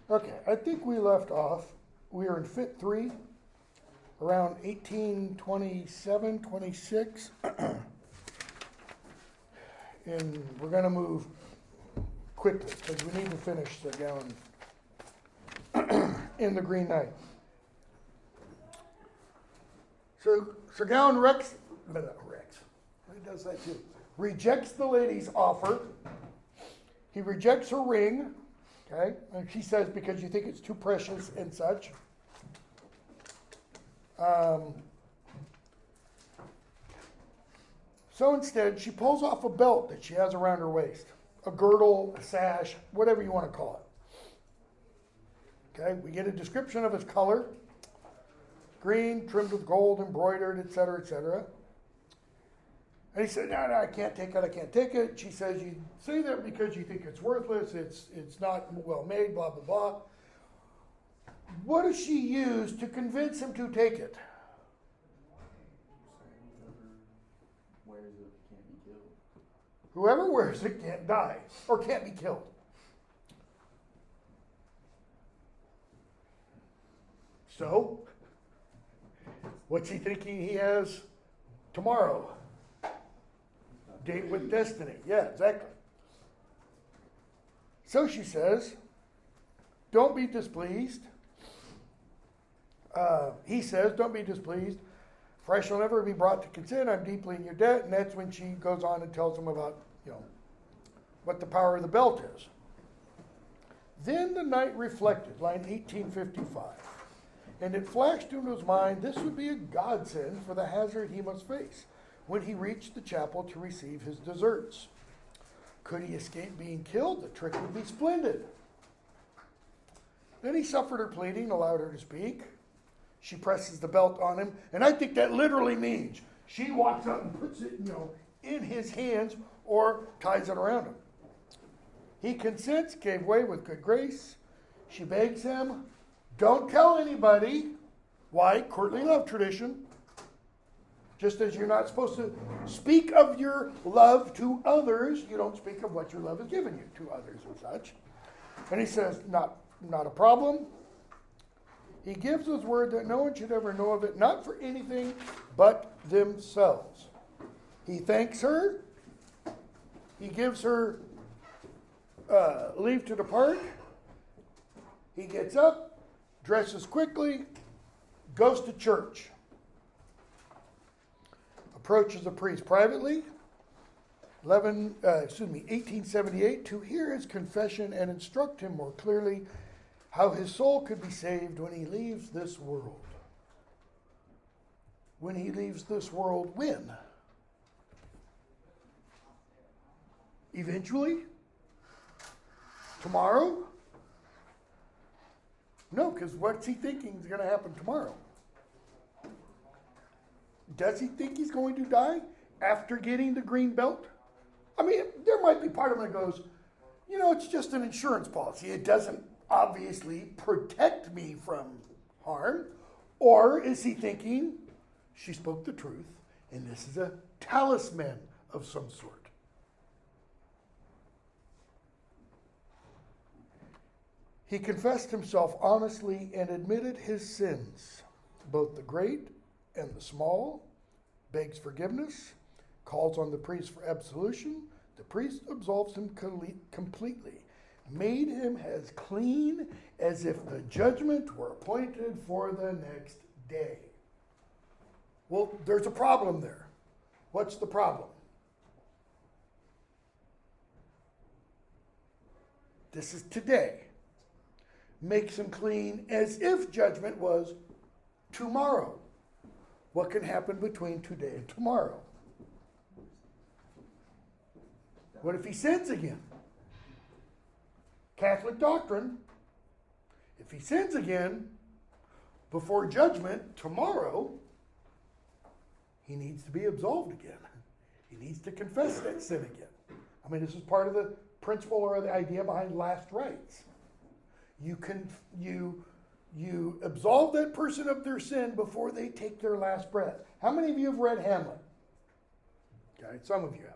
Okay, I think we left off. We are in Fit 3, around 1827, 26. And we're going to move quickly because we need to finish the gown in the Green Knight. So Sir Gawain he does that too. Rejects the lady's offer. He rejects her ring. Okay, and she says because you think it's too precious and such. So instead, she pulls off a belt that she has around her waist, a girdle, a sash, whatever you want to call it. Okay, we get a description of its color: green, trimmed with gold, embroidered, etc., etc. And he said, no, I can't take it, I can't take it. She says, you say that because you think it's worthless, it's not well made, blah, blah, blah. What does she use to convince him to take it? Whoever wears it can't die or can't be killed. So, what's he thinking he has tomorrow? Date with destiny. Yeah, exactly. So she says, don't be displeased. He says, don't be displeased, for I shall never be brought to consent. I'm deeply in your debt. And that's when she goes on and tells him about, what the power of the belt is. Then the knight reflected, line 1855, and it flashed into his mind this would be a godsend for the hazard he must face when he reached the chapel to receive his deserts. Could he escape being killed, the trick would be splendid. Then he suffered her pleading, allowed her to speak. She presses the belt on him, and I think that literally means she walks up and puts it, in his hands or ties it around him. He consents, gave way with good grace. She begs him, don't tell anybody. Why? Courtly love tradition. Just as you're not supposed to speak of your love to others, you don't speak of what your love has given you to others and such. And he says, not a problem. He gives his word that no one should ever know of it, not for anything but themselves. He thanks her. He gives her leave to depart. He gets up, dresses quickly, goes to church. Approaches the priest privately, 1878, to hear his confession and instruct him more clearly how his soul could be saved when he leaves this world. When he leaves this world, when? Eventually? Tomorrow? No, because what's he thinking is going to happen tomorrow? Does he think he's going to die after getting the green belt? I mean, there might be part of him that goes, it's just an insurance policy. It doesn't obviously protect me from harm. Or is he thinking, she spoke the truth, and this is a talisman of some sort? He confessed himself honestly and admitted his sins, both the great and the small, begs forgiveness, calls on the priest for absolution. The priest absolves him completely, made him as clean as if the judgment were appointed for the next day. Well, there's a problem there. What's the problem? This is today. Makes him clean as if judgment was tomorrow. What can happen between today and tomorrow? What if he sins again? Catholic doctrine. If he sins again before judgment tomorrow, he needs to be absolved again. He needs to confess that sin again. I mean, this is part of the principle or the idea behind last rites. You absolve that person of their sin before they take their last breath. How many of you have read Hamlet? Okay, some of you have.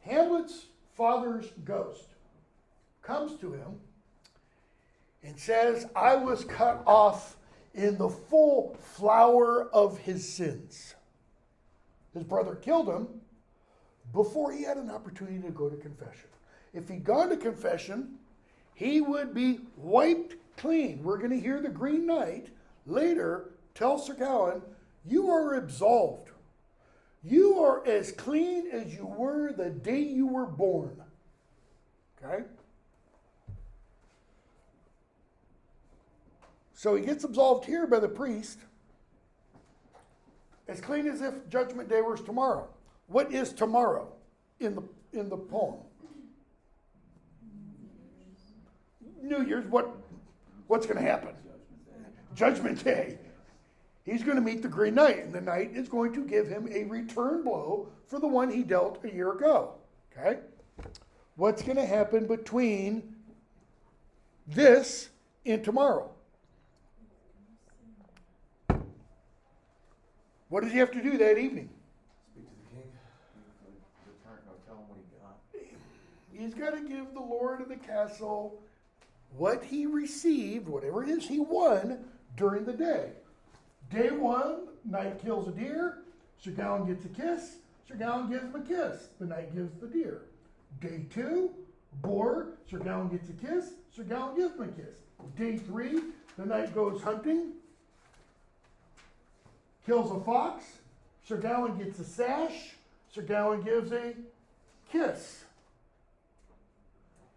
Hamlet's father's ghost comes to him and says, I was cut off in the full flower of his sins. His brother killed him before he had an opportunity to go to confession. If he'd gone to confession, he would be wiped clean. We're going to hear the Green Knight later tell Sir Gawain, you are absolved. You are as clean as you were the day you were born. Okay? So he gets absolved here by the priest, as clean as if Judgment Day was tomorrow. What is tomorrow in the poem? New Year's. What's going to happen? Judgment Day. He's going to meet the Green Knight, and the Knight is going to give him a return blow for the one he dealt a year ago. Okay? What's going to happen between this and tomorrow? What does he have to do that evening? Speak to the king. Tell him what he got. He's got to give the lord of the castle what he received, whatever it is he won during the day. Day one, Knight kills a deer. Sir Gawain gets a kiss. Sir Gawain gives him a kiss. The Knight gives the deer. Day two, boar. Sir Gawain gets a kiss. Sir Gawain gives him a kiss. Day three, the Knight goes hunting. Kills a fox. Sir Gawain gets a sash. Sir Gawain gives a kiss.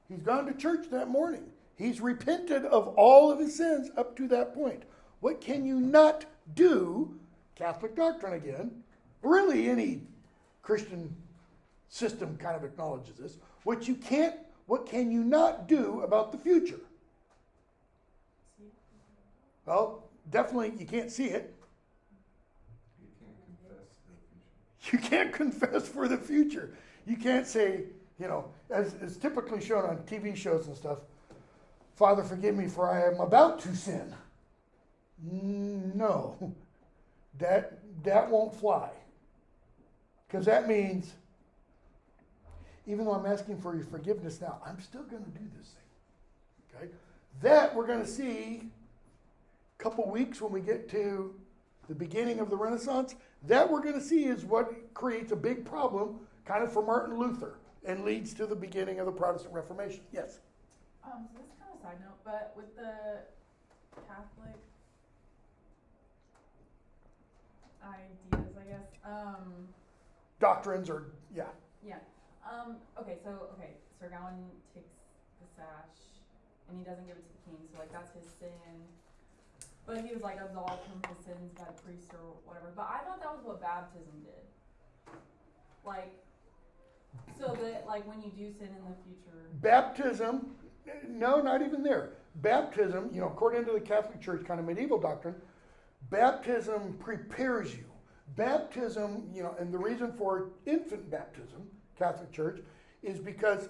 He's gone to church that morning. He's repented of all of his sins up to that point. What can you not do? Catholic doctrine again. Really, any Christian system kind of acknowledges this. What can you not do about the future? Well, definitely you can't see it. You can't confess for the future. You can't say, as is typically shown on TV shows and stuff, Father, forgive me for I am about to sin. No, that won't fly. Because that means, even though I'm asking for your forgiveness now, I'm still going to do this thing. Okay? That we're going to see a couple weeks when we get to the beginning of the Renaissance. That we're going to see is what creates a big problem kind of for Martin Luther and leads to the beginning of the Protestant Reformation. Yes? So this is kind of a side note, but with the Catholic ideas, I guess. Doctrines or, yeah. Yeah. Okay, Sir Gawain takes the sash and he doesn't give it to the king, so that's his sin. But he was absolved from his sins by the priest or whatever. But I thought that was what baptism did. So that when you do sin in the future. Baptism, no, not even there. Baptism, according to the Catholic Church kind of medieval doctrine, baptism prepares you. Baptism, and the reason for infant baptism, Catholic Church, is because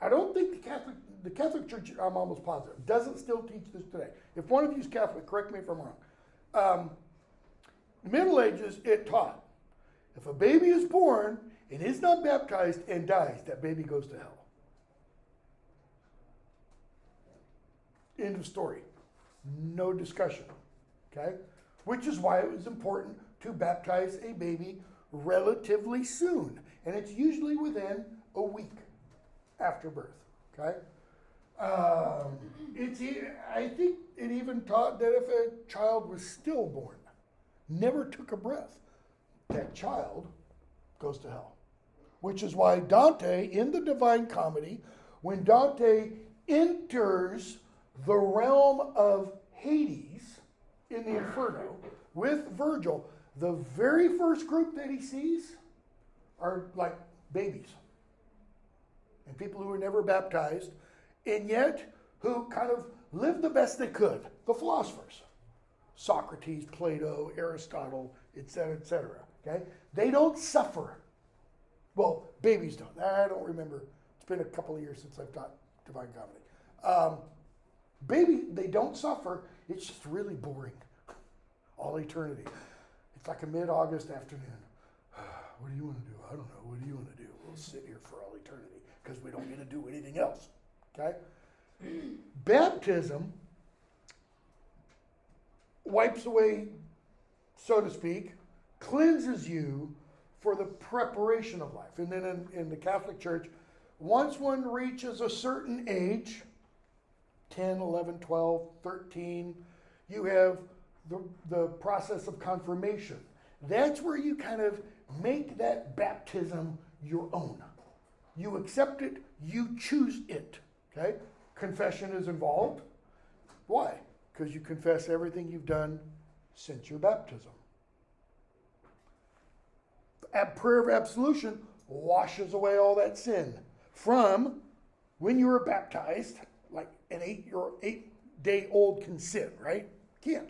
I don't think the Catholic Church, I'm almost positive, doesn't still teach this today. If one of you is Catholic, correct me if I'm wrong. Middle Ages, it taught, if a baby is born and is not baptized and dies, that baby goes to hell. End of story. No discussion. Okay? Which is why it was important to baptize a baby relatively soon. And it's usually within a week after birth. Okay? I think it even taught that if a child was stillborn, never took a breath, that child goes to hell. Which is why Dante, in the Divine Comedy, when Dante enters the realm of Hades in the Inferno with Virgil, the very first group that he sees are babies and people who were never baptized, and yet who kind of lived the best they could. The philosophers, Socrates, Plato, Aristotle, etc., etc. Okay, they don't suffer. Well, babies don't. I don't remember. It's been a couple of years since I've taught Divine Comedy. They don't suffer. It's just really boring. All eternity. It's like a mid-August afternoon. What do you want to do? I don't know. What do you want to do? We'll sit here for all eternity because we don't get to do anything else. Okay? Baptism wipes away, so to speak, cleanses you for the preparation of life. And then in the Catholic Church, once one reaches a certain age, 10, 11, 12, 13, you have the process of confirmation. That's where you kind of make that baptism your own. You accept it, you choose it. Okay? Confession is involved. Why? Because you confess everything you've done since your baptism. Prayer of absolution washes away all that sin from when you were baptized, like an 8-day-old can sin, right? Can't.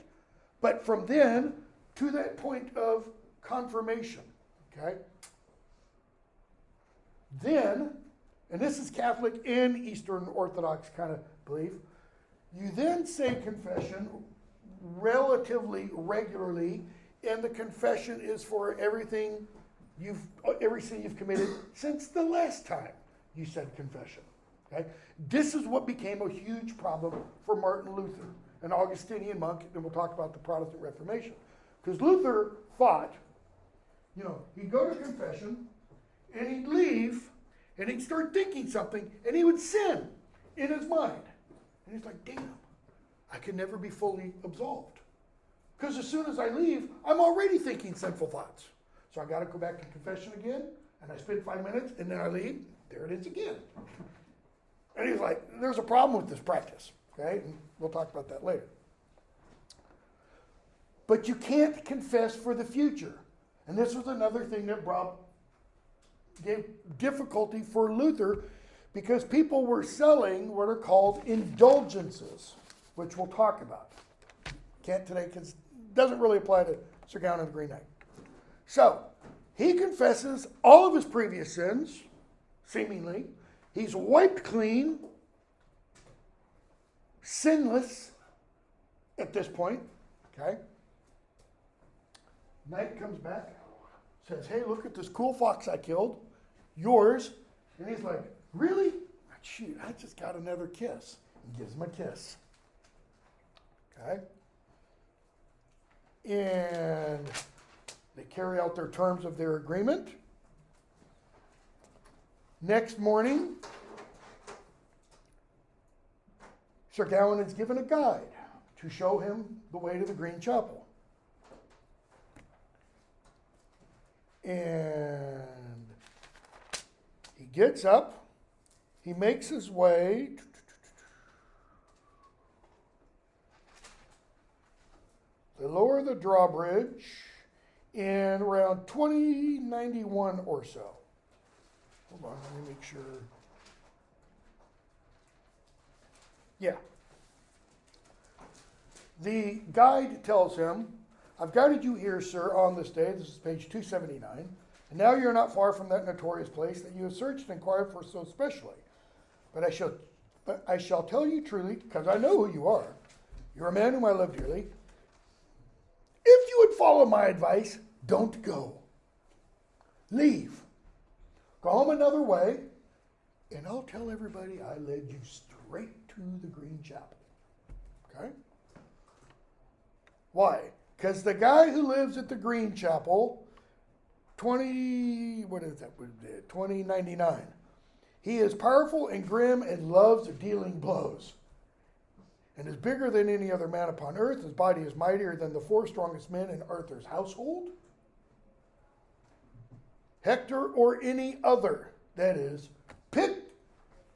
But from then to that point of confirmation, okay? Then, and this is Catholic and Eastern Orthodox kind of belief, you then say confession relatively regularly, and the confession is for every sin you've committed since the last time you said confession. Okay? This is what became a huge problem for Martin Luther, an Augustinian monk, and we'll talk about the Protestant Reformation. Because Luther thought, he'd go to confession, and he'd leave, and he'd start thinking something, and he would sin in his mind. And he's like, damn, I can never be fully absolved. Because as soon as I leave, I'm already thinking sinful thoughts. So I got to go back to confession again, and I spend 5 minutes, and then I leave. There it is again. And he's like, there's a problem with this practice. Okay? And we'll talk about that later. But you can't confess for the future. And this was another thing that gave difficulty for Luther, because people were selling what are called indulgences, which we'll talk about. Can't today because it doesn't really apply to Sir Gawain and the Green Knight. So, he confesses all of his previous sins, seemingly. He's wiped clean, sinless at this point. Okay? Knight comes back, says, hey, look at this cool fox I killed. Yours. And he's like, really? Shoot, I just got another kiss. He gives him a kiss. Okay? And they carry out their terms of their agreement. Next morning, Sir Gawain is given a guide to show him the way to the Green Chapel. And he gets up, he makes his way they lower the drawbridge in around 2091 or so. Hold on, let me make sure. Yeah. The guide tells him, I've guided you here, sir, on this day. This is page 279. And now you're not far from that notorious place that you have searched and inquired for so specially. But I shall tell you truly, because I know who you are. You're a man whom I love dearly. If you would follow my advice, don't go. Leave. Go home another way, and I'll tell everybody I led you straight to the Green Chapel. Okay? Why? Because the guy who lives at the Green Chapel, 2099, he is powerful and grim and loves dealing blows, and is bigger than any other man upon earth. His body is mightier than the 4 strongest men in Arthur's household, Hector or any other. That is, pick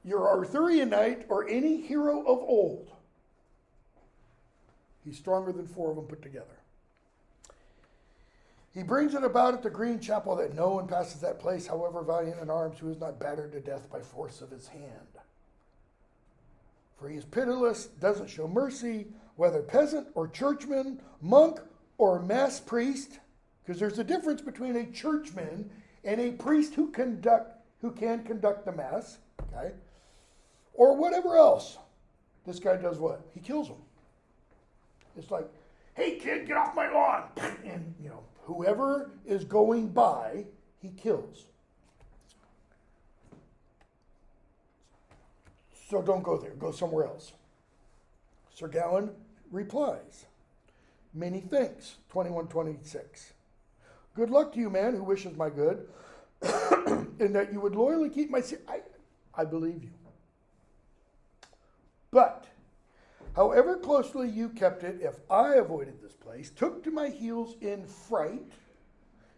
your Arthurian knight or any hero of old. He's stronger than 4 of them put together. He brings it about at the Green Chapel that no one passes that place, however valiant in arms, who is not battered to death by force of his hand. For he is pitiless, doesn't show mercy, whether peasant or churchman, monk or mass priest, because there's a difference between a churchman and a priest who can conduct the mass, okay, or whatever else. This guy does what? He kills them. It's like, hey kid, get off my lawn, and whoever is going by, he kills. So don't go there. Go somewhere else. Sir Gawain replies, many thanks, 2126. Good luck to you, man, who wishes my good, and that you would loyally keep my I believe you. But, however closely you kept it, if I avoided this place, took to my heels in fright,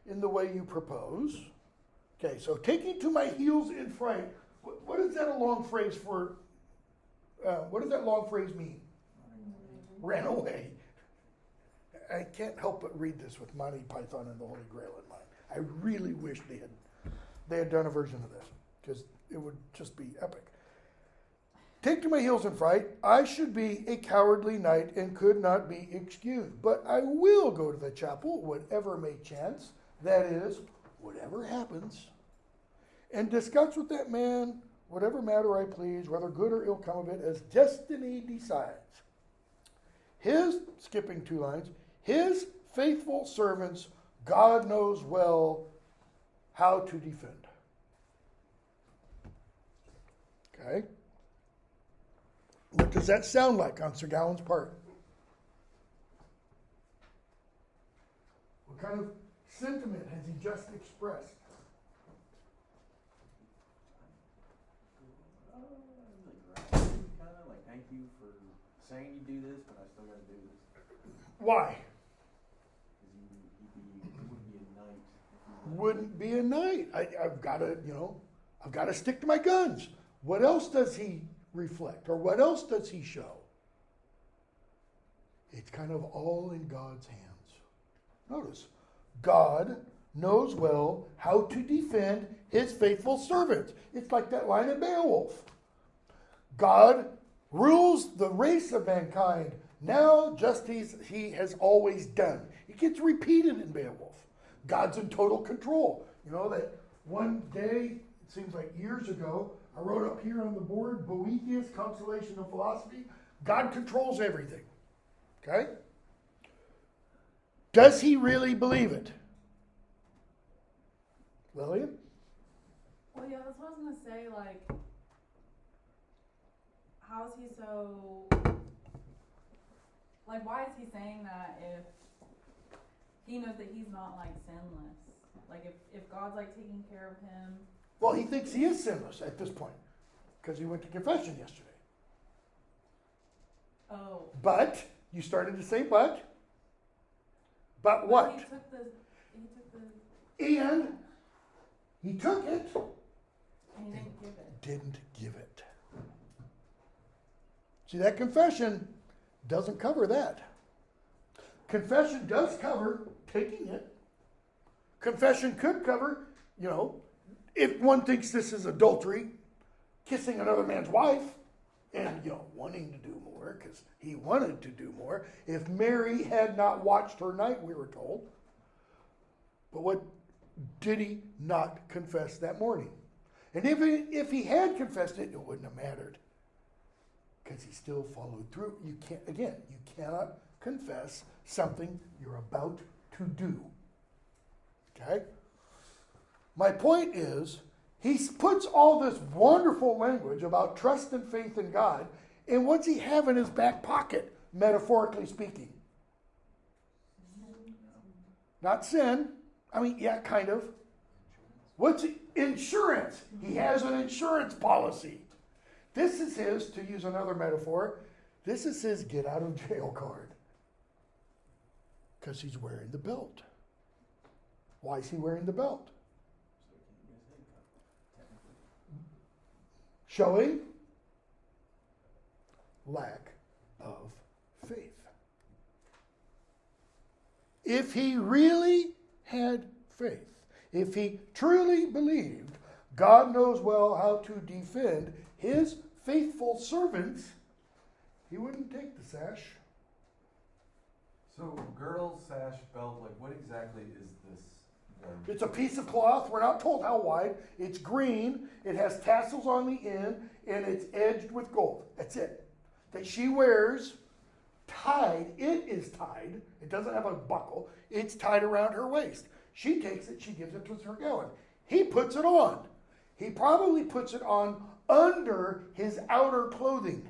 in the way you propose. Okay, so taking to my heels in fright, what is that a long phrase for? What does that long phrase mean? Ran away. I can't help but read this with Monty Python and the Holy Grail in mind. I really wish they had done a version of this, because it would just be epic. Take to my heels in fright, I should be a cowardly knight and could not be excused. But I will go to the chapel, whatever may chance, that is, whatever happens, and discuss with that man whatever matter I please, whether good or ill come of it, as destiny decides. His, skipping 2 lines, his faithful servants, God knows well how to defend. Okay? What does that sound like on Sir Gawain's part? What kind of sentiment has he just expressed? Kind of like, thank you for saying you do this, but I still got to do this. Why? Because he Wouldn't be a knight. I've got to, I've got to stick to my guns. What else does he reflect, or what else does he show? It's kind of all in God's hands. Notice, God knows well how to defend his faithful servants. It's like that line in Beowulf. God rules the race of mankind now just as he has always done. It gets repeated in Beowulf. God's in total control. You know that one day, it seems like years ago, I wrote up here on the board, Boethius, Consolation of Philosophy. God controls everything. Okay? Does he really believe it? Lillian? Well, yeah, that's what I was gonna say. Like, how is he so? Like, why is he saying that if he knows that he's not like sinless? Like, if God's like taking care of him. Well, he thinks he is sinless at this point because he went to confession yesterday. Oh. But you started to say but. But what? He took the. And he took it. And he didn't give it. Didn't give it. See, that confession doesn't cover that. Confession does cover taking it. Confession could cover, if one thinks this is adultery, kissing another man's wife, and, wanting to do more because he wanted to do more. If Mary had not watched her night, we were told. But what did he not confess that morning? And if he had confessed it, it wouldn't have mattered because he still followed through. You cannot confess something you're about to do. Okay? My point is, he puts all this wonderful language about trust and faith in God, and what's he have in his back pocket, metaphorically speaking? Not sin. I mean, yeah, kind of. What's insurance? He has an insurance policy. This is his, to use another metaphor, this is his get out of jail card. Because he's wearing the belt. Why is he wearing the belt? Showing lack of faith. If he really had faith, if he truly believed God knows well how to defend his faithful servants, he wouldn't take the sash. So, girdle, sash, belt, like what exactly is this? It's a piece of cloth. We're not told how wide. It's green. It has tassels on the end, and it's edged with gold. That's it. That she wears tied. It is tied. It doesn't have a buckle. It's tied around her waist. She takes it. She gives it to Sir Gawain. He puts it on. He probably puts it on under his outer clothing,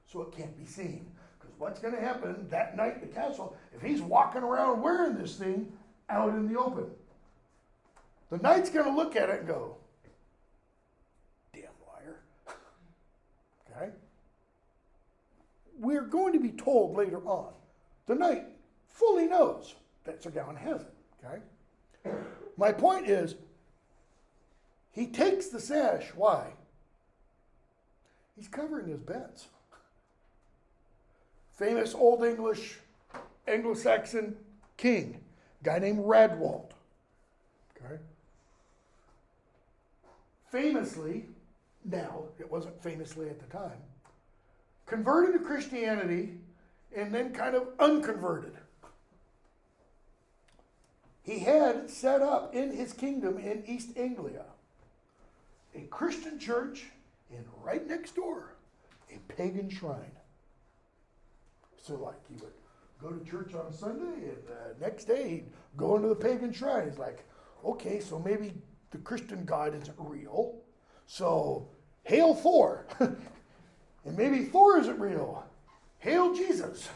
so it can't be seen. Because what's going to happen that night in the castle, if he's walking around wearing this thing out in the open, the knight's going to look at it and go, damn liar. Okay? We're going to be told later on, the knight fully knows that Sir Gawain has it. Okay? My point is, he takes the sash. Why? He's covering his bets. Famous Old English, Anglo-Saxon king, guy named Radwald. Okay? Famously, now, it wasn't famously at the time, converted to Christianity and then kind of unconverted. He had set up in his kingdom in East Anglia a Christian church, and right next door, a pagan shrine. So like he would go to church on Sunday, and the next day he'd go into the pagan shrine. He's like, okay, so maybe the Christian God isn't real. So hail Thor. And maybe Thor isn't real. Hail Jesus.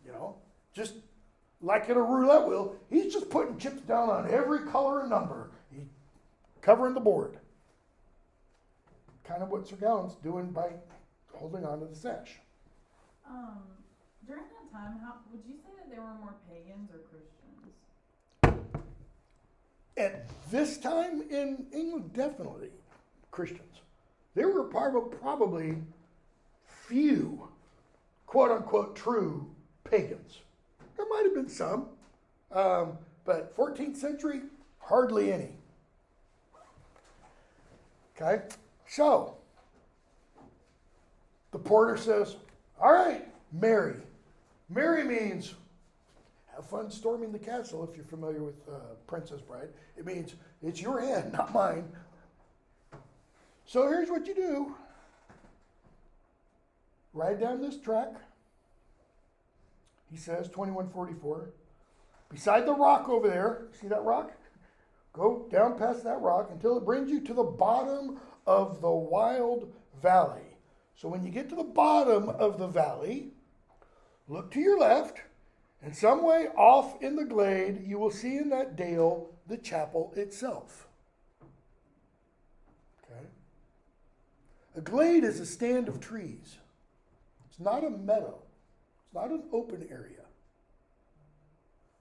You know, just like in a roulette wheel, he's just putting chips down on every color and number. He's covering the board. Kind of what Sir Gawain's doing by holding on to the sash. During that time, how would you say that there were more pagans or Christians? At this time in England, definitely Christians. There were probably few, quote unquote, true pagans. There might have been some, but 14th century, hardly any. Okay, so the porter says, all right, marry. Marry means have fun storming the castle, if you're familiar with Princess Bride. It means it's your hand, not mine. So here's what you do. Ride down this track. He says, 2144. Beside the rock over there, see that rock? Go down past that rock until it brings you to the bottom of the wild valley. So when you get to the bottom of the valley, look to your left, and some way off in the glade, you will see in that dale the chapel itself. Okay? A glade is a stand of trees. It's not a meadow. It's not an open area.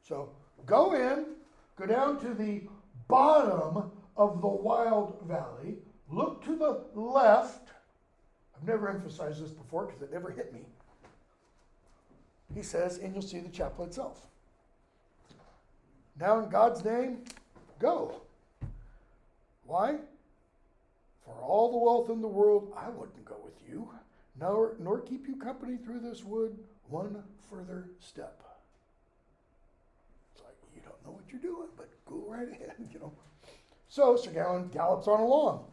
So go in, go down to the bottom of the wild valley, look to the left. I've never emphasized this before because it never hit me. He says, and you'll see the chapel itself. Now in God's name, go. Why? For all the wealth in the world, I wouldn't go with you, nor keep you company through this wood one further step. It's like, you don't know what you're doing, but go right ahead, you know. So Sir Gawain gallops on along.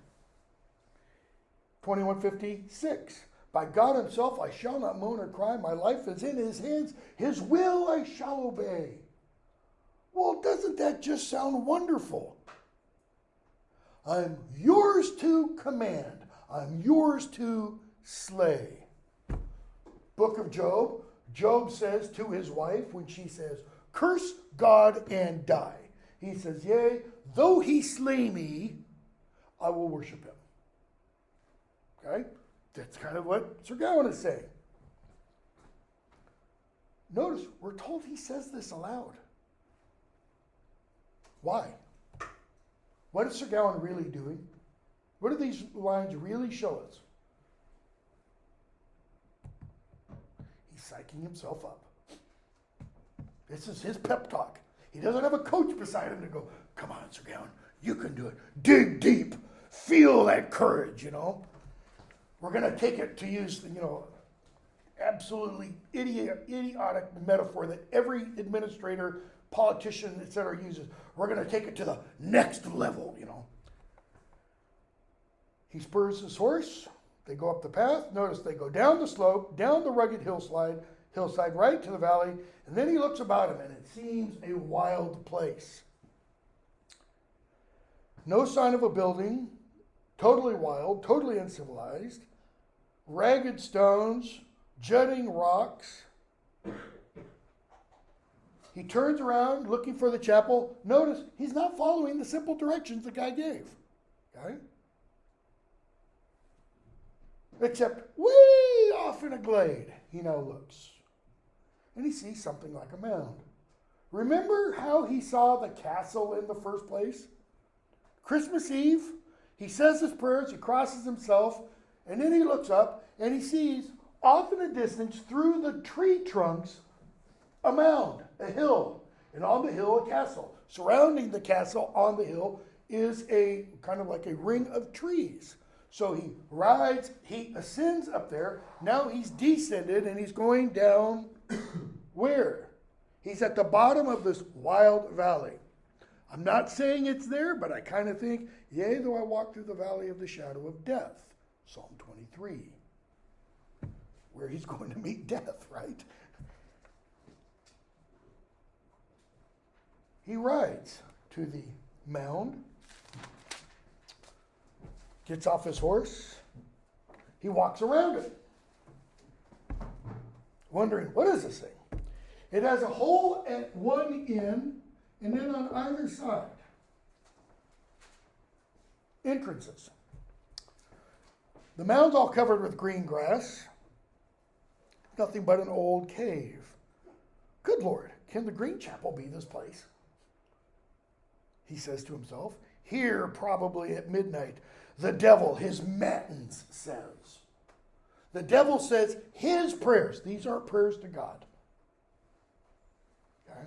2156. By God himself I shall not moan or cry. My life is in his hands. His will I shall obey. Well, doesn't that just sound wonderful? I'm yours to command. I'm yours to slay. Book of Job. Job says to his wife when she says, curse God and die. He says, yea, though he slay me, I will worship him. Okay? That's kind of what Sir Gawain is saying. Notice, we're told he says this aloud. Why? What is Sir Gawain really doing? What do these lines really show us? He's psyching himself up. This is his pep talk. He doesn't have a coach beside him to go, come on, Sir Gawain, you can do it. Dig deep. Feel that courage, you know. We're going to take it to use, absolutely idiotic metaphor that every administrator, politician, etc. uses. We're going to take it to the next level, He spurs his horse. They go up the path. Notice they go down the slope, down the rugged hillside, right to the valley. And then he looks about him, and it seems a wild place. No sign of a building, totally wild, totally uncivilized, ragged stones, jutting rocks. He turns around looking for the chapel. Notice he's not following the simple directions the guy gave. Okay? Except way off in a glade, he now looks. And he sees something like a mound. Remember how he saw the castle in the first place? Christmas Eve, he says his prayers, he crosses himself, and then he looks up and he sees off in the distance through the tree trunks a mound, a hill, and on the hill a castle. Surrounding the castle on the hill is a kind of like a ring of trees. So he rides, he ascends up there. Now he's descended and he's going down where? He's at the bottom of this wild valley. I'm not saying it's there, but I kind of think, yea, though I walk through the valley of the shadow of death. Psalm 23. Where he's going to meet death, right? He rides to the mound, gets off his horse, he walks around it, wondering, what is this thing? It has a hole at one end, and then on either side, entrances. The mound's all covered with green grass, nothing but an old cave. Good Lord, can the Green Chapel be this place? He says to himself, here probably at midnight, the devil, his matins, says. The devil says his prayers. These aren't prayers to God. Okay?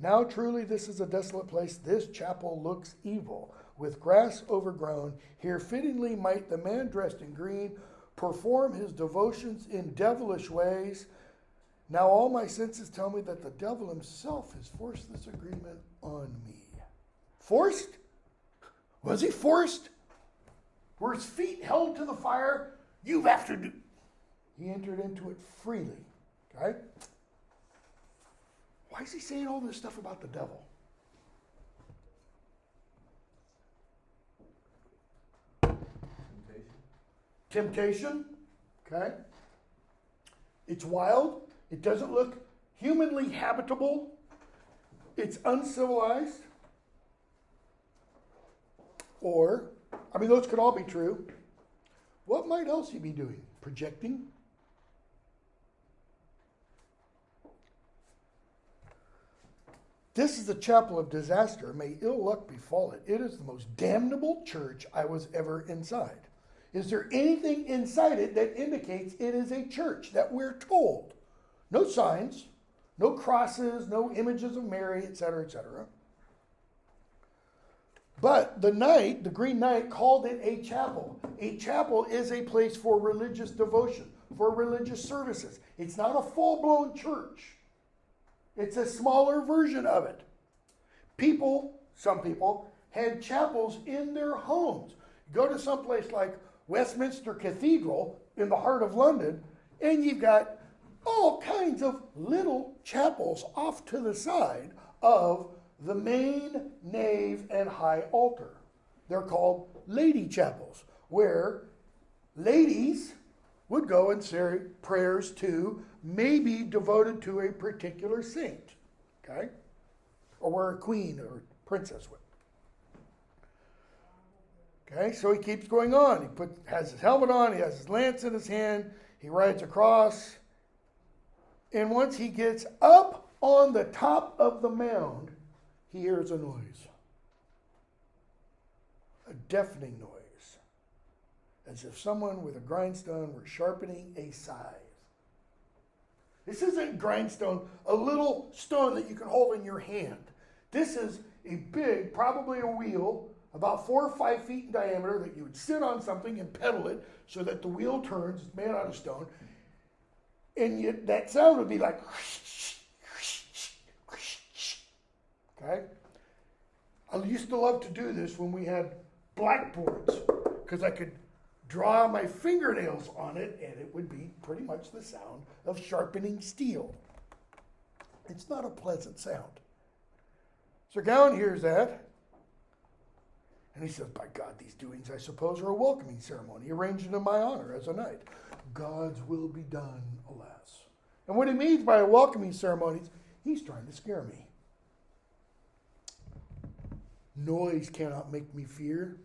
Now truly this is a desolate place. This chapel looks evil, with grass overgrown. Here fittingly might the man dressed in green perform his devotions in devilish ways. Now all my senses tell me that the devil himself has forced this agreement on me. Forced? Was he forced? Were his feet held to the fire? You have to do. He entered into it freely. Okay? Why is he saying all this stuff about the devil? Temptation. Okay? It's wild. It doesn't look humanly habitable. It's uncivilized. Or, I mean, those could all be true. What might else he be doing? Projecting? This is a chapel of disaster. May ill luck befall it. It is the most damnable church I was ever inside. Is there anything inside it that indicates it is a church that we're told? No signs, no crosses, no images of Mary, etc., etc. But the knight, the Green Knight, called it a chapel. A chapel is a place for religious devotion, for religious services. It's not a full-blown church. It's a smaller version of it. Some people, had chapels in their homes. Go to some place like Westminster Cathedral in the heart of London, and you've got all kinds of little chapels off to the side of the main nave and high altar. They're called lady chapels, where ladies would go and say prayers to, maybe devoted to a particular saint, okay? Or where a queen or princess would. Okay, so he keeps going on. He has his helmet on, he has his lance in his hand, he rides across, and once he gets up on the top of the mound, he hears a noise. A deafening noise. As if someone with a grindstone were sharpening a scythe. This isn't grindstone, a little stone that you can hold in your hand. This is a big, probably a wheel, about 4 or 5 feet in diameter, that you would sit on something and pedal it so that the wheel turns. It's made out of stone. And that sound would be like... Okay? I used to love to do this when we had blackboards, because I could draw my fingernails on it and it would be pretty much the sound of sharpening steel. It's not a pleasant sound. Sir Gawain hears that, And he says, by God, these doings, I suppose, are a welcoming ceremony, arranged in my honor as a knight. God's will be done, alas. And what he means by a welcoming ceremony, he's trying to scare me. Noise cannot make me fear.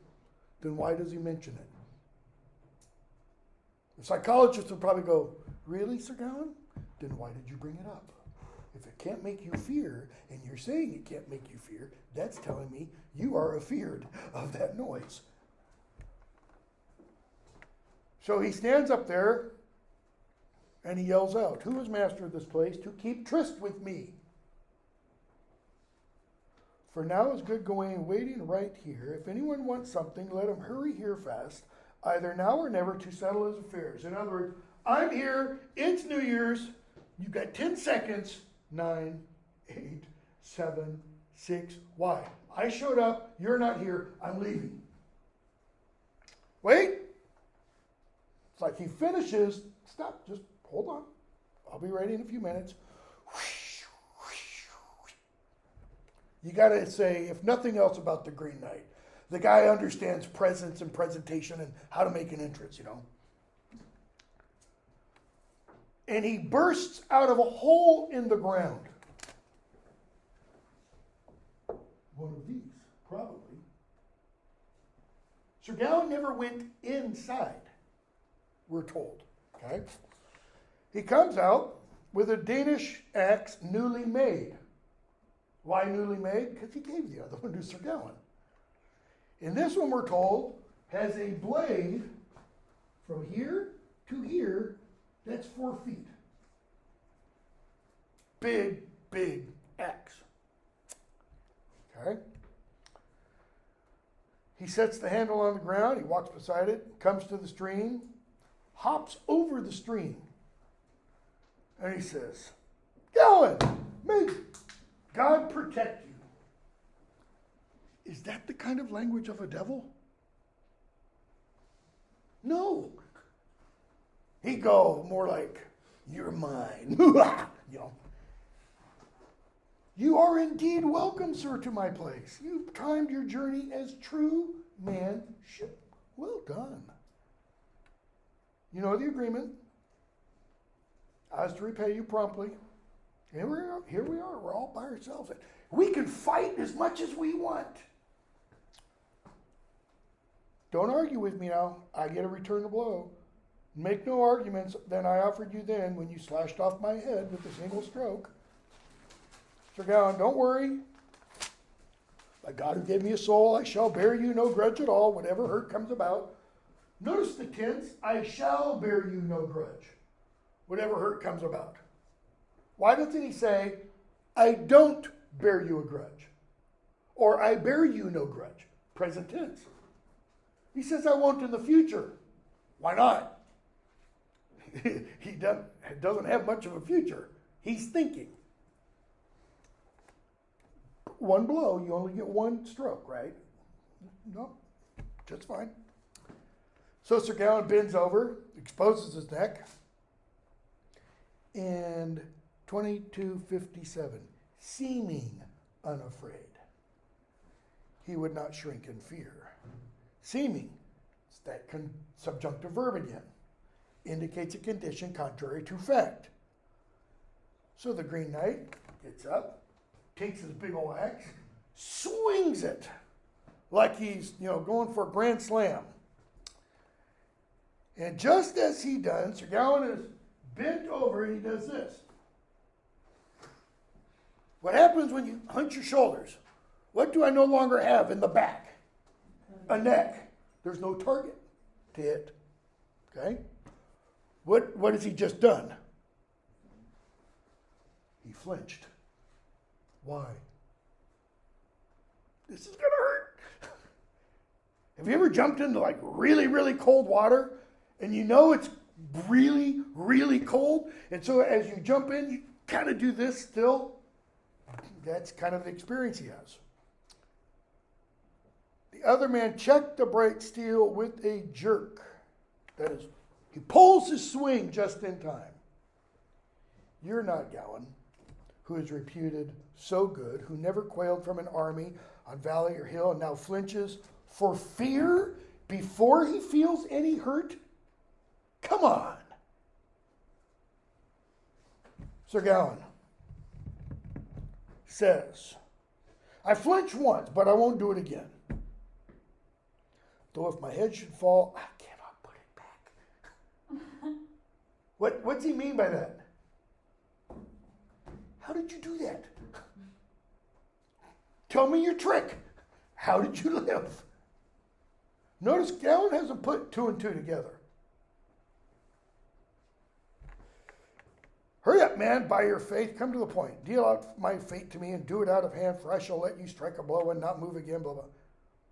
Then why does he mention it? The psychologist would probably go, really, Sir Gawain? Then why did you bring it up? If it can't make you fear, and you're saying it can't make you fear, that's telling me you are afeared of that noise. So he stands up there and he yells out, who is master of this place to keep tryst with me? For now is good Gawain waiting right here. If anyone wants something, let him hurry here fast, either now or never to settle his affairs. In other words, I'm here, it's New Year's, you've got 10 seconds, 9, 8, 7, 6, why? I showed up, you're not here, I'm leaving. Wait. It's like he finishes, stop, just hold on. I'll be ready in a few minutes. You got to say, if nothing else about the Green Knight, the guy understands presence and presentation and how to make an entrance, you know. And he bursts out of a hole in the ground. One of these, probably. Sir Gawain never went inside, we're told. Okay? He comes out with a Danish axe newly made. Why newly made? Because he gave the other one to Sir Gawain. And this one, we're told, has a blade from here to here that's 4 feet. Big, big axe. Okay? He sets the handle on the ground, he walks beside it, comes to the stream, hops over the stream, and he says, Gawain, may God protect you. Is that the kind of language of a devil? No. He go more like, you're mine. You know. You are indeed welcome, sir, to my place. You've timed your journey as true man should. Well done. You know the agreement. I was to repay you promptly. Here we are. We're all by ourselves. We can fight as much as we want. Don't argue with me now. I get a return the blow. Make no arguments than I offered you then when you slashed off my head with a single stroke. Sir Gawain, don't worry. By God who gave me a soul, I shall bear you no grudge at all, whatever hurt comes about. Notice the tense, I shall bear you no grudge, whatever hurt comes about. Why doesn't he say, I don't bear you a grudge? Or I bear you no grudge? Present tense. He says, I won't in the future. Why not? He doesn't have much of a future. He's thinking. One blow, you only get one stroke, right? No, just fine. So Sir Gawain bends over, exposes his neck, and 22:57, seeming unafraid. He would not shrink in fear. Seeming, it's that subjunctive verb again, indicates a condition contrary to fact. So the Green Knight gets up, takes his big old axe, swings it like he's, going for a grand slam. And just as he does, Sir Gawain is bent over and he does this. What happens when you hunch your shoulders? What do I no longer have in the back? A neck. There's no target to hit. Okay? What has he just done? He flinched. Why? This is going to hurt. Have you ever jumped into like really, really cold water and you know it's really, really cold? And so as you jump in, you kind of do this still. That's kind of the experience he has. The other man checked the bright steel with a jerk. That is, he pulls his swing just in time. You're not Gawain, who is reputed so good, who never quailed from an army on valley or hill, and now flinches for fear before he feels any hurt? Come on. Sir Gawain says, I flinched once, but I won't do it again. Though if my head should fall, I cannot put it back. What's he mean by that? How did you do that? Tell me your trick. How did you live? Notice Gawain hasn't put 2 and 2 together. Hurry up, man, by your faith, come to the point. Deal out my fate to me and do it out of hand, for I shall let you strike a blow and not move again, blah, blah.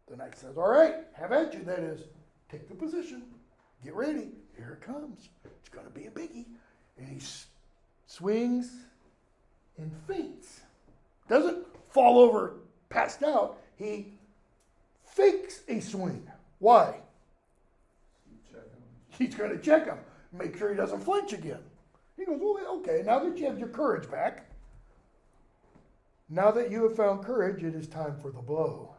The knight says, all right, have at you. That is, take the position. Get ready. Here it comes. It's going to be a biggie. And he swings and feints. Doesn't fall over, passed out. He fakes a swing. Why? He's going to check him. Make sure he doesn't flinch again. He goes, well, okay, now that you have your courage back, now that you have found courage, it is time for the blow.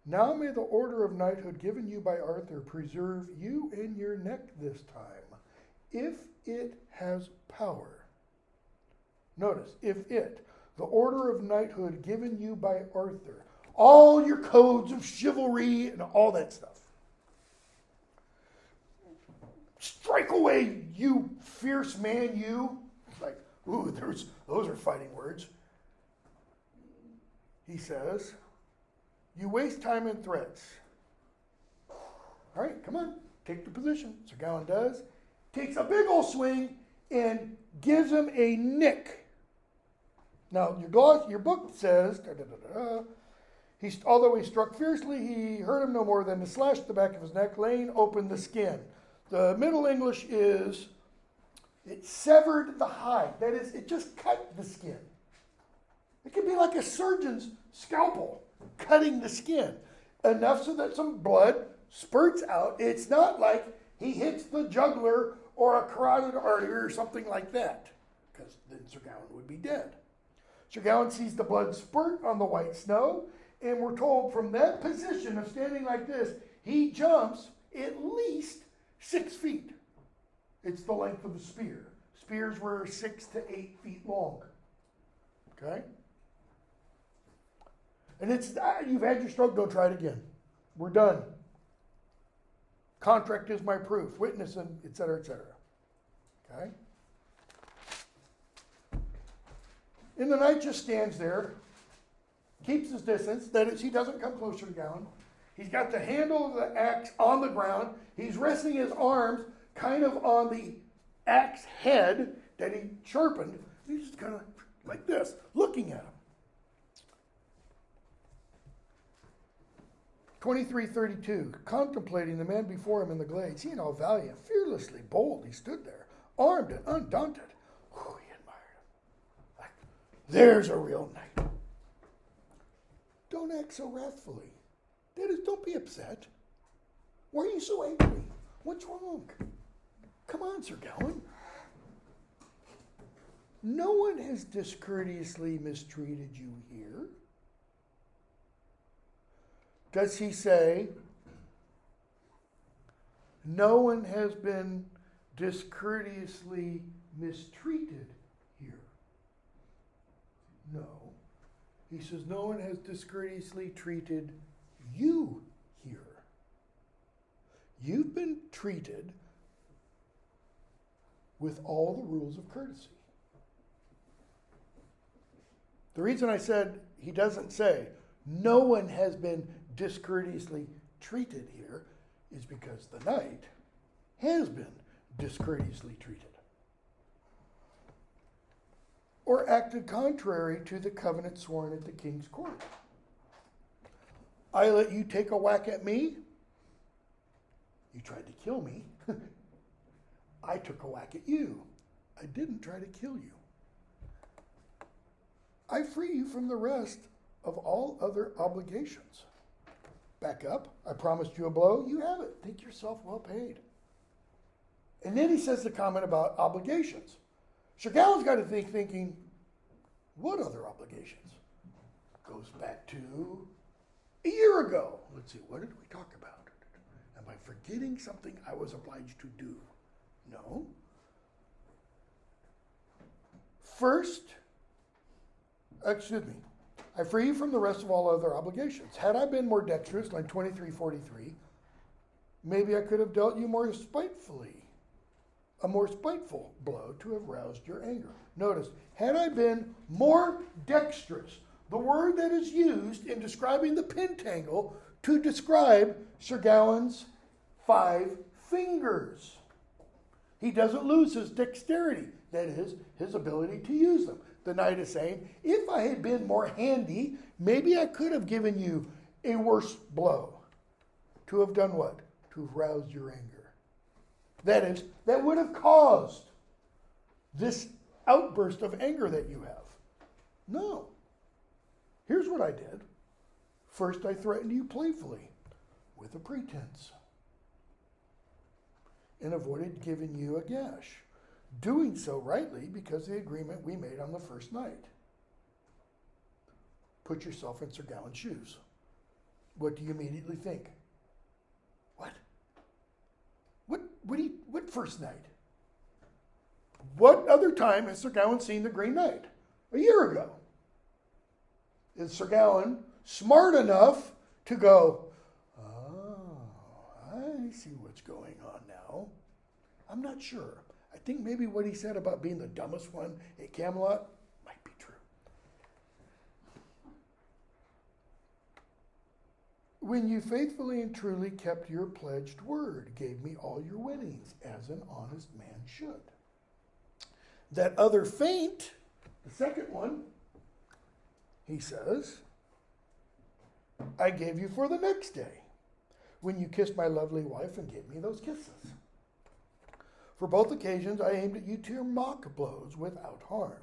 Now may the order of knighthood given you by Arthur preserve you and your neck this time, if it has power. Notice, if it, the order of knighthood given you by Arthur, all your codes of chivalry and all that stuff. Strike away, you fierce man, you. It's like, ooh, those are fighting words. He says, you waste time in threats. All right, come on, take the position. Sir Gawain does. Takes a big old swing and gives him a nick. Now, your book says, although he struck fiercely, he hurt him no more than to slash the back of his neck, laying open the skin. The Middle English is, it severed the hide. That is, it just cut the skin. It could be like a surgeon's scalpel, cutting the skin. Enough so that some blood spurts out. It's not like he hits the jugular or a carotid artery or something like that, because then Sir Gawain would be dead. Sir Gawain sees the blood spurt on the white snow, and we're told from that position of standing like this, he jumps at least 6 feet. It's the length of a spear. Spears were 6 to 8 feet long. Okay? And it's, you've had your stroke, don't try it again. We're done. Contract is my proof, witness, and et cetera, et cetera. Okay? And the knight just stands there, keeps his distance. That is, he doesn't come closer to Gawain. He's got the handle of the axe on the ground. He's resting his arms kind of on the axe head that he sharpened. He's just kind of like this, looking at him. 23:32, contemplating the man before him in the glade, seeing how valiant, fearlessly bold he stood there, armed and undaunted. Ooh, he admired him. Like, there's a real knight. Don't act so wrathfully. That is, don't be upset. Why are you so angry? What's wrong? Come on, Sir Gawain. No one has discourteously mistreated you here. Does he say, no one has been discourteously mistreated here? No. He says, no one has discourteously treated you here. You've been treated with all the rules of courtesy. The reason I said he doesn't say, no one has been discourteously treated here is because the knight has been discourteously treated or acted contrary to the covenant sworn at the king's court. I let you take a whack at me. You tried to kill me. I took a whack at you. I didn't try to kill you. I free you from the rest of all other obligations. Back up. I promised you a blow. You have it. Think yourself well paid. And then he says the comment about obligations. Sir Gawain's got to thinking, what other obligations? Goes back to a year ago. Let's see, what did we talk about? Am I forgetting something I was obliged to do? No. First, I free you from the rest of all other obligations. Had I been more dexterous, line 2343, maybe I could have dealt you more spitefully, a more spiteful blow to have roused your anger. Notice, had I been more dexterous, the word that is used in describing the pentangle to describe Sir Gawain's 5 fingers. He doesn't lose his dexterity, that is, his ability to use them. The knight is saying, if I had been more handy, maybe I could have given you a worse blow. To have done what? To have roused your anger. That is, that would have caused this outburst of anger that you have. No. Here's what I did. First, I threatened you playfully with a pretense and avoided giving you a gash. Doing so rightly because of the agreement we made on the first night. Put yourself in Sir Gawain's shoes. What do you immediately think? What? What first night? What other time has Sir Gawain seen the Green Knight? A year ago. Is Sir Gawain smart enough to go, oh, I see what's going on now? I'm not sure. I think maybe what he said about being the dumbest one at Camelot might be true. When you faithfully and truly kept your pledged word, gave me all your winnings, as an honest man should. That other feint, the second one, he says, I gave you for the next day, when you kissed my lovely wife and gave me those kisses. For both occasions, I aimed at you to your mock blows without harm.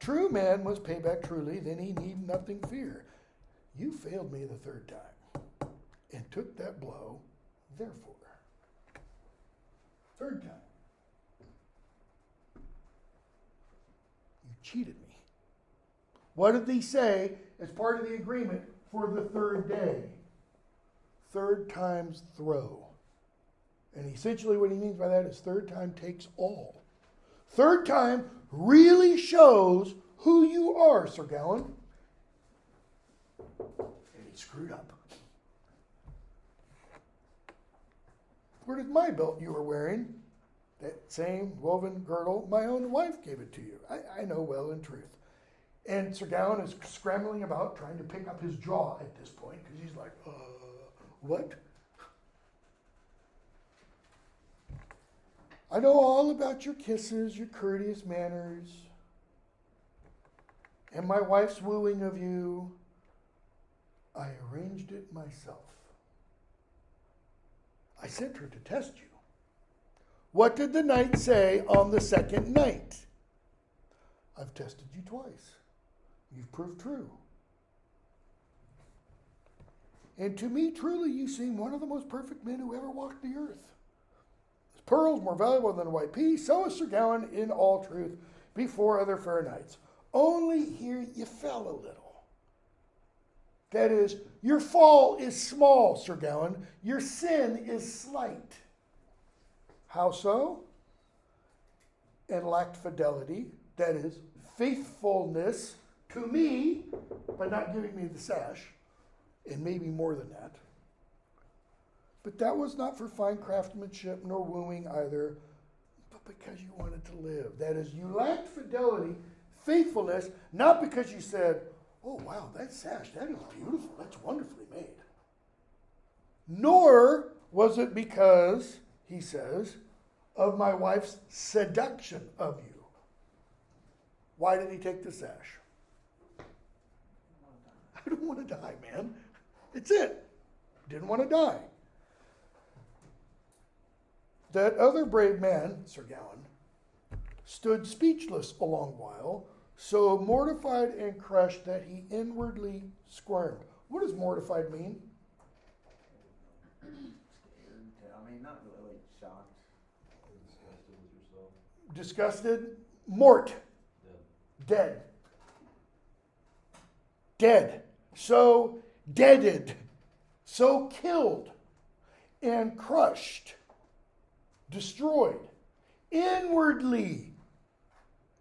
True man must pay back truly, then he need nothing fear. You failed me the third time, and took that blow, therefore. Third time. You cheated me. What did he say as part of the agreement for the third day? Third time's throw. And essentially what he means by that is third time takes all. Third time really shows who you are, Sir Gawain. And he screwed up. Where did my belt you were wearing? That same woven girdle, my own wife gave it to you. I know well in truth. And Sir Gawain is scrambling about, trying to pick up his jaw at this point, because he's like, what? I know all about your kisses, your courteous manners, and my wife's wooing of you. I arranged it myself. I sent her to test you. What did the knight say on the second night? I've tested you twice. You've proved true. And to me, truly, you seem one of the most perfect men who ever walked the earth. As pearls more valuable than a white pea, so is Sir Gawain in all truth before other fair knights. Only here you fell a little. That is, your fall is small, Sir Gawain. Your sin is slight. How so? And lacked fidelity, that is, faithfulness to me by not giving me the sash, and maybe more than that. But that was not for fine craftsmanship nor wooing either, but because you wanted to live. That is, you lacked fidelity, faithfulness, not because you said, oh wow, that sash, that is beautiful, that's wonderfully made. Nor was it because, he says, of my wife's seduction of you. Why did he take the sash? I don't want to die, man. It's it. Didn't want to die. That other brave man, Sir Gawain, stood speechless a long while, so mortified and crushed that he inwardly squirmed. What does mortified mean? Scared. I mean, not really shocked. Disgusted with yourself. Disgusted? Mort. Dead. Dead. So deaded, so killed and crushed, destroyed. Inwardly,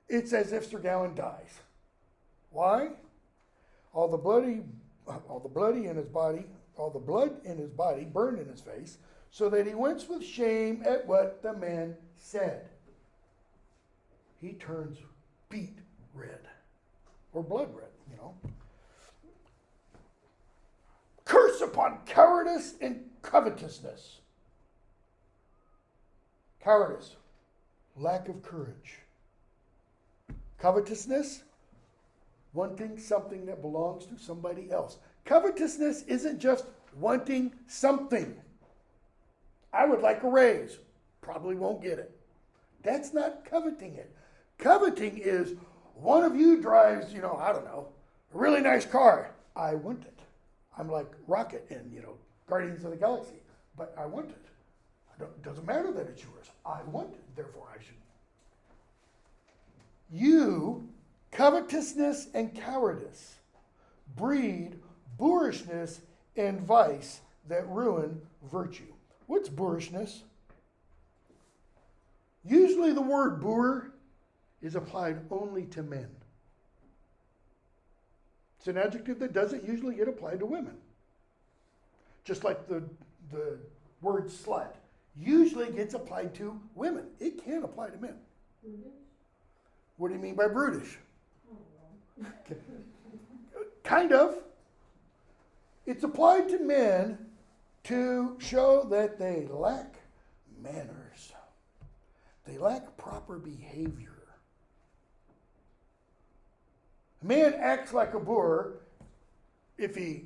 it's as if Sir Gawain dies. Why? All the blood in his body burned in his face, so that he winks with shame at what the man said. He turns beet red, or blood red, Curse upon cowardice and covetousness. Cowardice, lack of courage. Covetousness, wanting something that belongs to somebody else. Covetousness isn't just wanting something. I would like a raise. Probably won't get it. That's not coveting it. Coveting is one of you drives, a really nice car. I want it. I'm like Rocket in, Guardians of the Galaxy. But I want it. It doesn't matter that it's yours. I want it. Therefore, I should. Covetousness and cowardice breed boorishness and vice that ruin virtue. What's boorishness? Usually the word boor is applied only to men. It's an adjective that doesn't usually get applied to women. Just like the word slut usually gets applied to women. It can't apply to men. Brutish? What do you mean by brutish? Oh, well. Kind of. It's applied to men to show that they lack manners. They lack proper behavior. A man acts like a boor if he,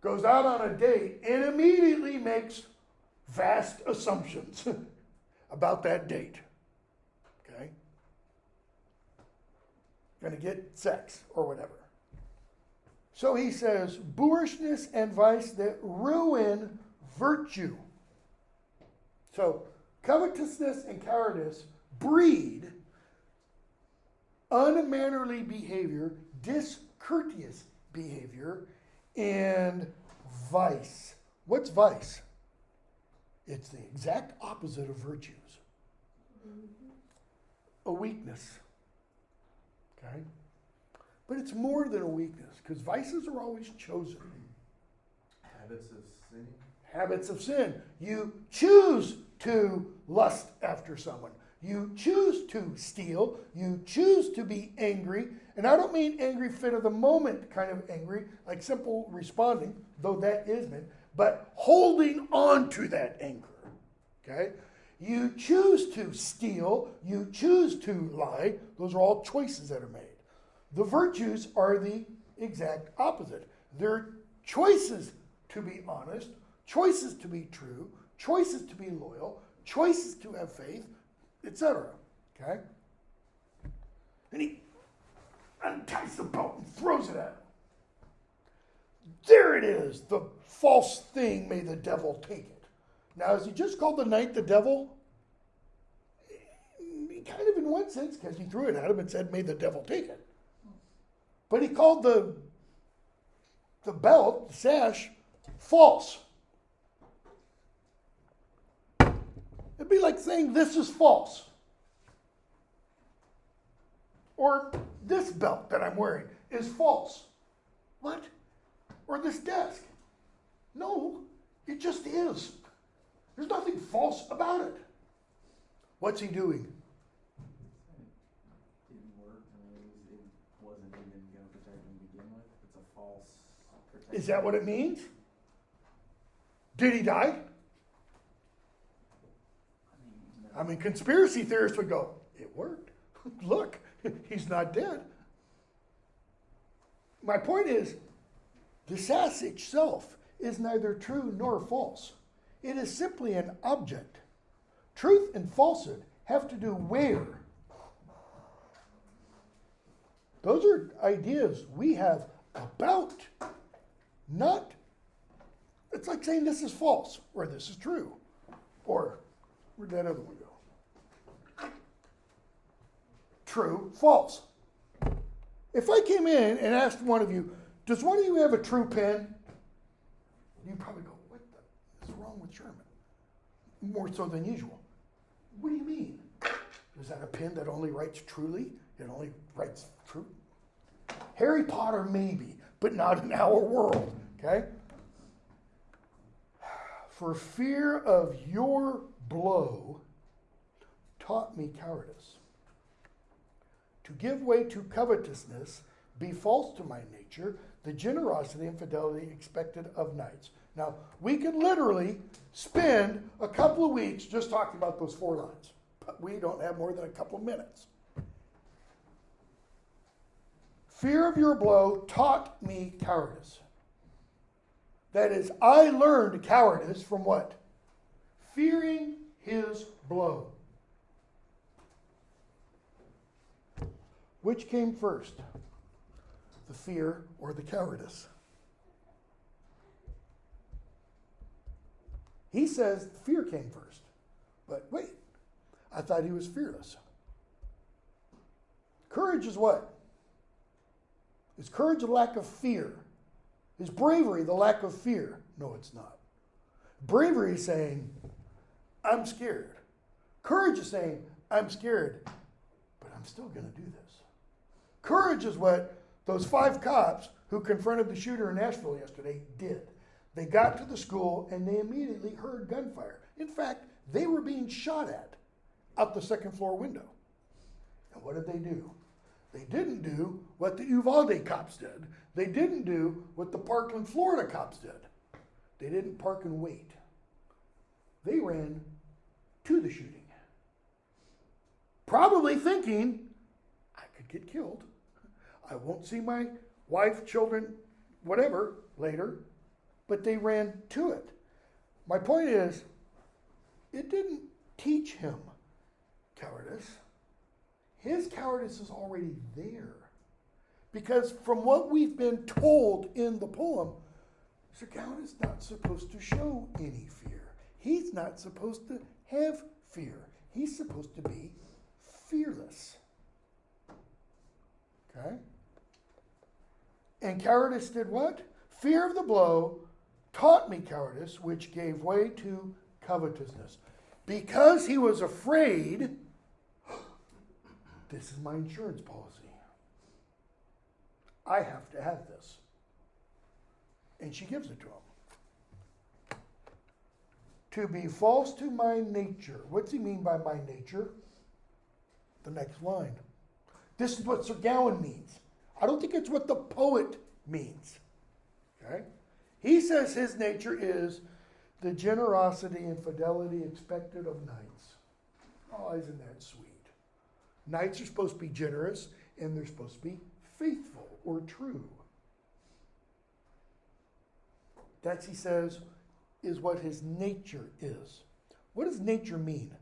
goes out on a date and immediately makes vast assumptions about that date. Okay? Going to get sex or whatever. So he says, boorishness and vice that ruin virtue. So covetousness and cowardice breed unmannerly behavior, discourteous behavior, and vice. What's vice? It's the exact opposite of virtues. A weakness. Okay? But it's more than a weakness, because vices are always chosen. Habits of sin. Habits of sin. You choose to lust after someone. You choose to steal. You choose to be angry. And I don't mean angry fit of the moment kind of angry, like simple responding, though that is meant, but holding on to that anger. Okay? You choose to steal. You choose to lie. Those are all choices that are made. The virtues are the exact opposite. They're choices to be honest, choices to be true, choices to be loyal, choices to have faith, etc. Okay? And he unties the belt and throws it at him. There it is, the false thing, may the devil take it. Now, has he just called the knight the devil? He kind of in one sense, because he threw it at him and said, may the devil take it. But he called the belt, the sash, false. It'd be like saying this is false. Or this belt that I'm wearing is false. What? Or this desk. No, it just is. There's nothing false about it. What's he doing? Is that what it means? Did he die? I mean, conspiracy theorists would go, it worked. Look, he's not dead. My point is, the sash itself is neither true nor false. It is simply an object. Truth and falsehood have to do where. Those are ideas we have about. Not, it's like saying this is false, or this is true, or where'd that other one go? True, false. If I came in and asked one of you, Does one of you have a true pen? You probably go, what the is wrong with Sherman? More so than usual. What do you mean? Is that a pen that only writes truly? It only writes true? Harry Potter, maybe, but not in our world, okay? For fear of your blow taught me cowardice. To give way to covetousness, be false to my nature, the generosity and fidelity expected of knights. Now, we could literally spend a couple of weeks just talking about those 4 lines, but we don't have more than a couple of minutes. Fear of your blow taught me cowardice. That is, I learned cowardice from what? Fearing his blow. Which came first? The fear or the cowardice? He says fear came first. But wait, I thought he was fearless. Courage is what? Is courage a lack of fear? Is bravery the lack of fear? No, it's not. Bravery is saying, I'm scared. Courage is saying, I'm scared, but I'm still going to do this. Courage is what those 5 cops who confronted the shooter in Nashville yesterday did. They got to the school and they immediately heard gunfire. In fact, they were being shot at out the 2nd floor window. And what did they do? They didn't do what the Uvalde cops did. They didn't do what the Parkland, Florida cops did. They didn't park and wait. They ran to the shooting. Probably thinking, I could get killed. I won't see my wife, children, whatever, later. But they ran to it. My point is, it didn't teach him cowardice. His cowardice is already there. Because from what we've been told in the poem, Sir Gawain is not supposed to show any fear. He's not supposed to have fear. He's supposed to be fearless. Okay? And cowardice did what? Fear of the blow taught me cowardice, which gave way to covetousness. Because he was afraid, this is my insurance policy. I have to have this. And she gives it to him. To be false to my nature. What's he mean by my nature? The next line. This is what Sir Gawain means. I don't think it's what the poet means. Okay? He says his nature is the generosity and fidelity expected of knights. Oh, isn't that sweet? Knights are supposed to be generous, and they're supposed to be faithful or true. That's, he says, is what his nature is. What does nature mean?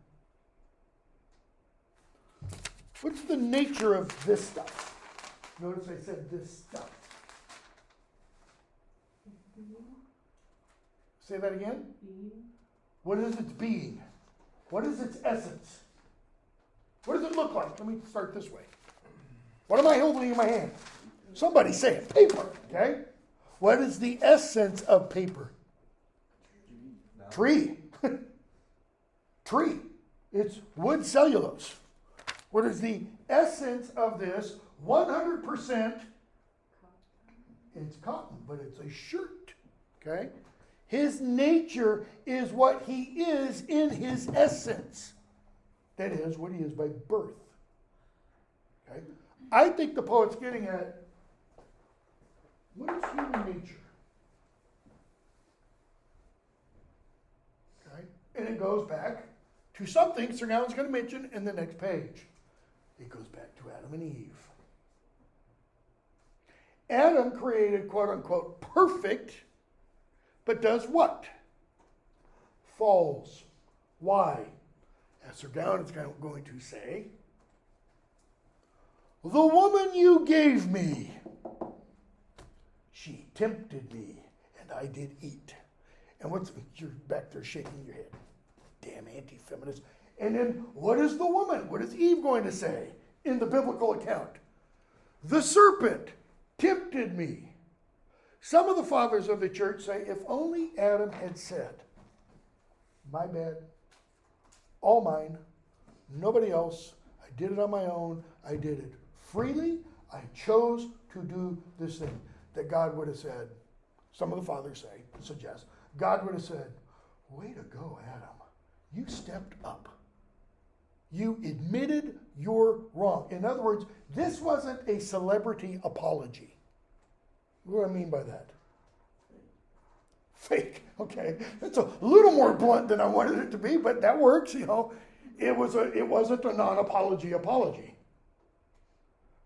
What's the nature of this stuff? Notice I said this stuff. Say that again? Being. What is its being? What is its essence? What does it look like? Let me start this way. What am I holding in my hand? Somebody say it. Paper. Okay? What is the essence of paper? Tree. Tree. It's wood cellulose. What is the essence of this? 100%. It's cotton, but it's a shirt. Okay? His nature is what he is in his essence. That is what he is by birth. Okay? I think the poet's getting at, what is human nature? Okay? And it goes back to something Sir Gawain's going to mention in the next page. It goes back to Adam and Eve. Adam created, quote unquote, perfect, but does what? Falls. Why? As Sir Gawain is going to say, the woman you gave me, she tempted me, and I did eat. And you're back there shaking your head. Damn anti-feminist. And then, what is the woman? What is Eve going to say in the biblical account? The serpent tempted me. Some of the fathers of the church say, if only Adam had said, my bad, all mine, nobody else, I did it on my own, I did it freely, I chose to do this thing, that God would have said, some of the fathers suggest, God would have said, way to go, Adam. You stepped up. You admitted you're wrong. In other words, this wasn't a celebrity apology. What do I mean by that? Fake. Okay. That's a little more blunt than I wanted it to be, but that works, you know. It wasn't a non-apology apology.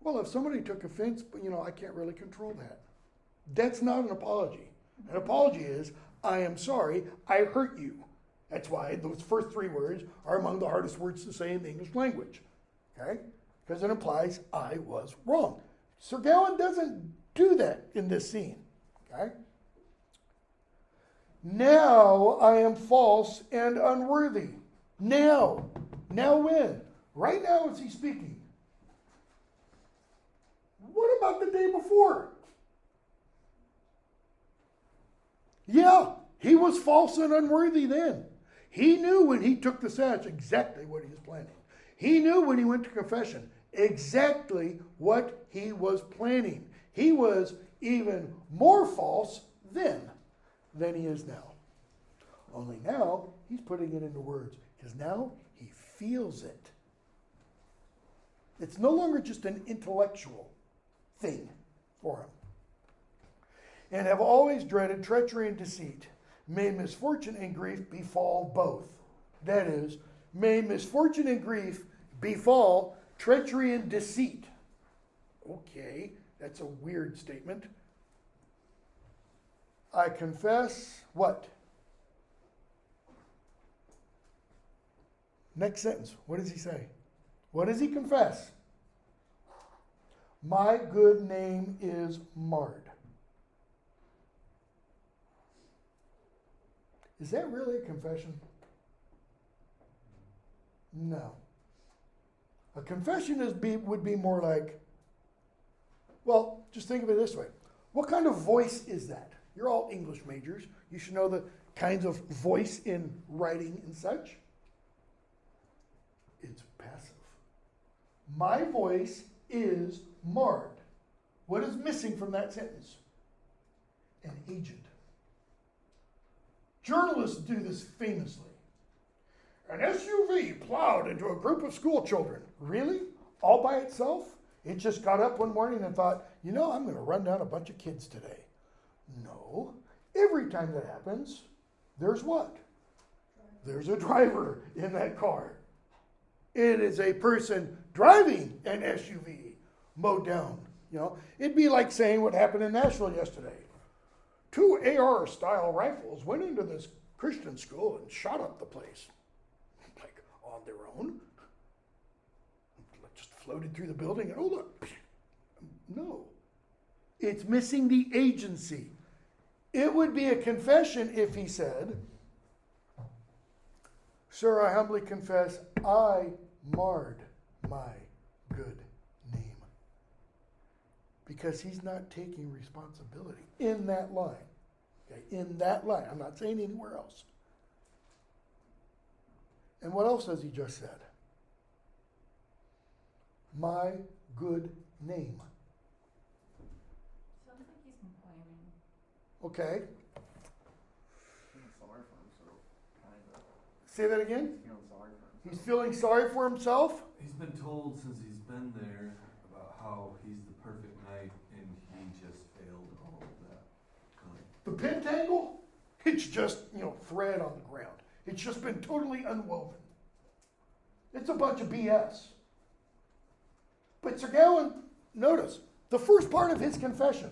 Well, if somebody took offense, but you know, I can't really control that. That's not an apology. An apology is, I am sorry, I hurt you. That's why those first three words are among the hardest words to say in the English language. Okay? Because it implies I was wrong. Sir Gawain doesn't do that in this scene. Okay? Now I am false and unworthy. Now. Now when? Right now is he speaking. What about the day before? Yeah, he was false and unworthy then. He knew when he took the sash exactly what he was planning. He knew when he went to confession exactly what he was planning. He was even more false then than he is now. Only now he's putting it into words because now he feels it. It's no longer just an intellectual thing for him. And have always dreaded treachery and deceit. May misfortune and grief befall both. That is, may misfortune and grief befall treachery and deceit. Okay, that's a weird statement. I confess what? Next sentence. What does he say? What does he confess? My good name is marred. Is that really a confession? No. A confession would be more like, well, just think of it this way. What kind of voice is that? You're all English majors. You should know the kinds of voice in writing and such. It's passive. My voice is marred. What is missing from that sentence? An agent. Journalists do this famously. An SUV plowed into a group of school children. Really? All by itself? It just got up one morning and thought, you know, I'm going to run down a bunch of kids today. No. Every time that happens, there's what? There's a driver in that car. It is a person driving an SUV mowed down. You know, it'd be like saying what happened in Nashville yesterday. 2 AR-style rifles went into this Christian school and shot up the place. Like, on their own? Just floated through the building and, oh, look. No. It's missing the agency. It would be a confession if he said, Sir, I humbly confess, I marred my good name. Because he's not taking responsibility in that line. Okay, in that line. I'm not saying anywhere else. And what else has he just said? My good name. Sounds like he's complaining. Okay. Feeling sorry for himself, kind of. Say that again. Feeling sorry for himself. He's feeling sorry for himself. He's been told since he's been there about how he's the perfect knight and he just failed all of that. The pentangle, it's just, thread on the ground. It's just been totally unwoven. It's a bunch of BS. But Sir Gawain, notice, the first part of his confession,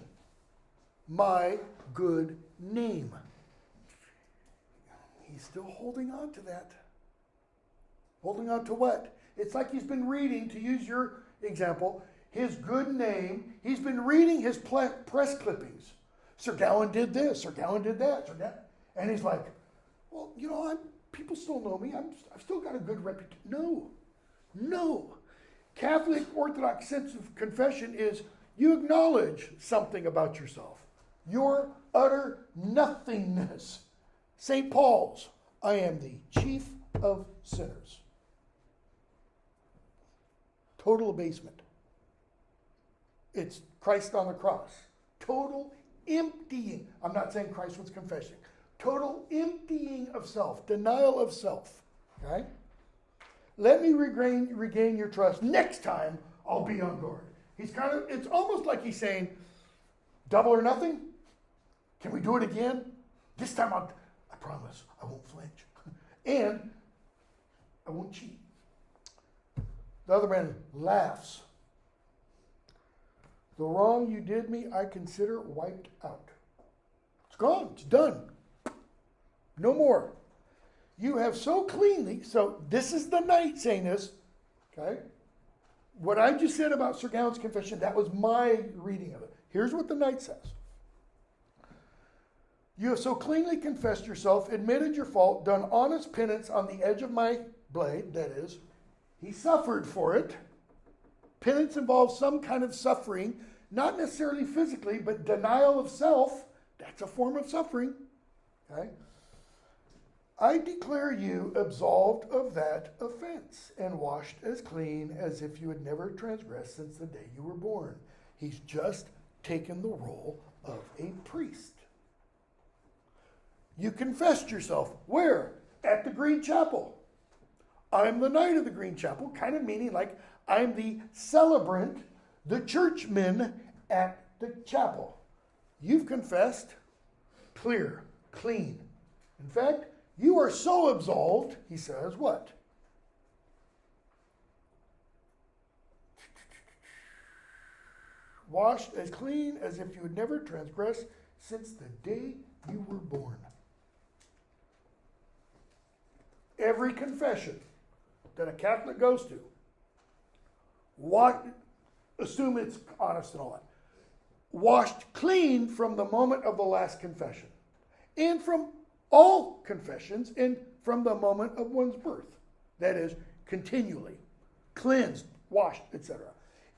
my good name. He's still holding on to that. Holding on to what? It's like he's been reading, to use your example, his good name. He's been reading his press clippings. Sir Gawain did this, Sir Gawain did that, and he's like, well, people still know me. I've still got a good reputation. No. Catholic Orthodox sense of confession is you acknowledge something about yourself. your utter nothingness. St. Paul's, I am the chief of sinners. Total abasement. It's Christ on the cross. Total emptying. I'm not saying Christ was confessing. Total emptying of self. Denial of self. Okay? Let me regain your trust. Next time, I'll be on guard. It's almost like he's saying, double or nothing? Can we do it again? This time I promise, I won't flinch. And I won't cheat. The other man laughs. The wrong you did me, I consider wiped out. It's gone. It's done. No more. You have so cleanly, so this is the knight saying this, okay? What I just said about Sir Gawain's confession, that was my reading of it. Here's what the knight says. You have so cleanly confessed yourself, admitted your fault, done honest penance on the edge of my blade, that is, he suffered for it. Penance involves some kind of suffering, not necessarily physically, but denial of self. That's a form of suffering. Okay? I declare you absolved of that offense and washed as clean as if you had never transgressed since the day you were born. He's just taken the role of a priest. You confessed yourself. Where? At the Green Chapel. I'm the knight of the Green Chapel, kind of meaning like I'm the celebrant, the churchman at the chapel. You've confessed. Clear, clean. In fact, you are so absolved, he says, what? Washed as clean as if you had never transgressed since the day you were born. Every confession that a Catholic goes to, assume it's honest and all that, washed clean from the moment of the last confession, and from all confessions, and from the moment of one's birth. That is, continually cleansed, washed, etc.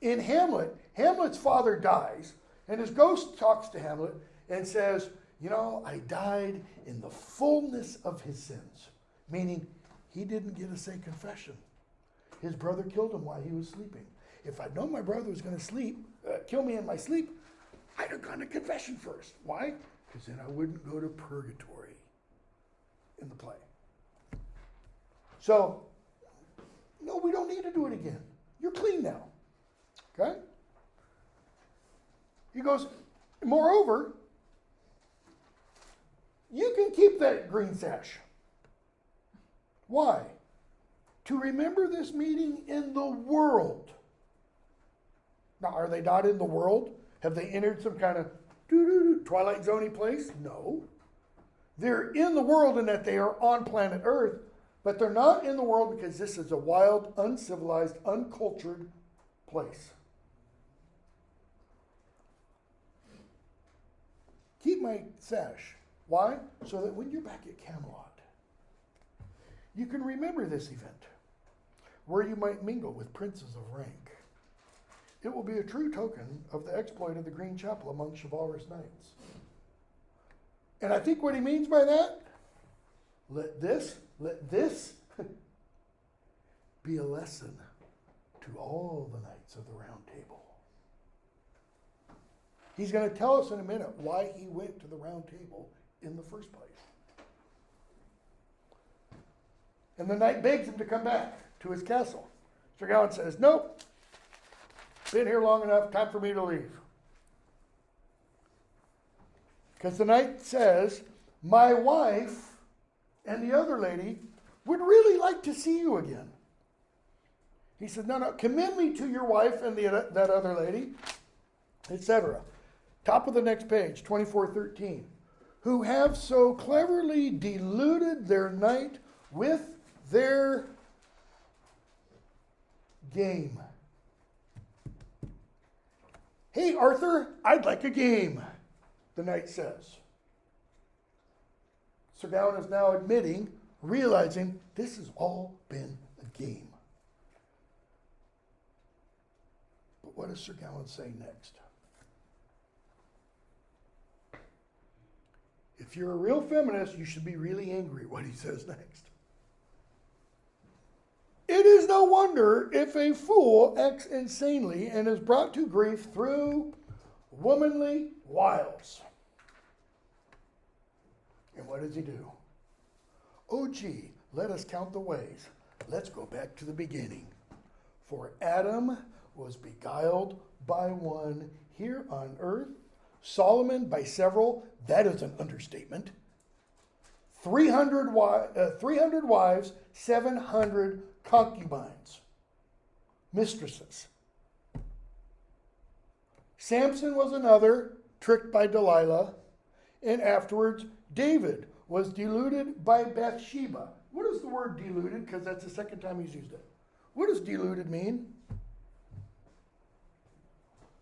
In Hamlet, Hamlet's father dies, and his ghost talks to Hamlet and says, you know, I died in the fullness of his sins. Meaning, he didn't get a say confession. His brother killed him while he was sleeping. If I'd known my brother was going to kill me in my sleep, I'd have gone to confession first. Why? Because then I wouldn't go to purgatory in the play. So, no, we don't need to do it again. You're clean now. Okay? He goes, moreover, you can keep that green sash. Why? To remember this meeting in the world. Now, are they not in the world? Have they entered some kind of Twilight Zone-y place? No. They're in the world in that they are on planet Earth, but they're not in the world because this is a wild, uncivilized, uncultured place. Keep my sash. Why? So that when you're back at Camelot, you can remember this event, where you might mingle with princes of rank. It will be a true token of the exploit of the Green Chapel among chivalrous knights. And I think what he means by that, let this be a lesson to all the knights of the Round Table. He's going to tell us in a minute why he went to the Round Table in the first place. And the knight begs him to come back to his castle. Sir Gawain says, nope, been here long enough, time for me to leave. Because the knight says, my wife and the other lady would really like to see you again. He said, no, commend me to your wife and that other lady, etc. Top of the next page, 24:13. Who have so cleverly deluded their knight with their game. Hey, Arthur, I'd like a game, the knight says. Sir Gawain is now admitting, realizing this has all been a game. But what does Sir Gawain say next? If you're a real feminist, you should be really angry at what he says next. It is no wonder if a fool acts insanely and is brought to grief through womanly wiles. And what does he do? Oh, gee, let us count the ways. Let's go back to the beginning. For Adam was beguiled by one here on earth, Solomon by several. That is an understatement. 300 wives, 700 concubines, mistresses. Samson was another, tricked by Delilah. And afterwards, David was deluded by Bathsheba. What is the word deluded? Because that's the second time he's used it. What does deluded mean?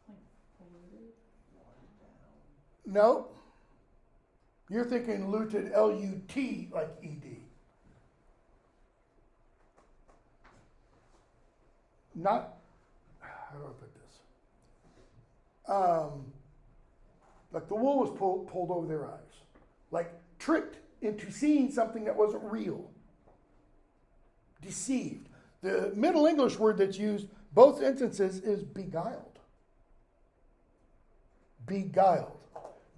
Like polluted? No. You're thinking looted, L-U-T, like E-D. Not, how do I put this? Like the wool was pulled over their eyes. Like tricked into seeing something that wasn't real. Deceived. The Middle English word that's used both instances is beguiled. Beguiled.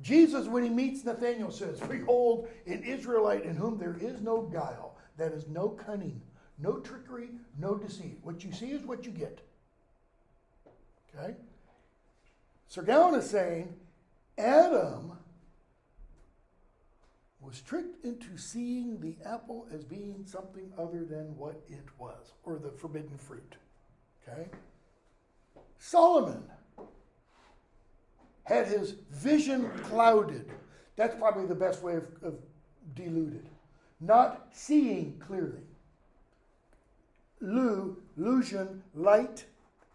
Jesus, when he meets Nathanael, says, behold, an Israelite in whom there is no guile, that is no cunning, no trickery, no deceit. What you see is what you get. Okay? Sir Gowan is saying, Adam was tricked into seeing the apple as being something other than what it was, or the forbidden fruit. Okay? Solomon had his vision clouded. That's probably the best way of deluded. Not seeing clearly. Illusion, light,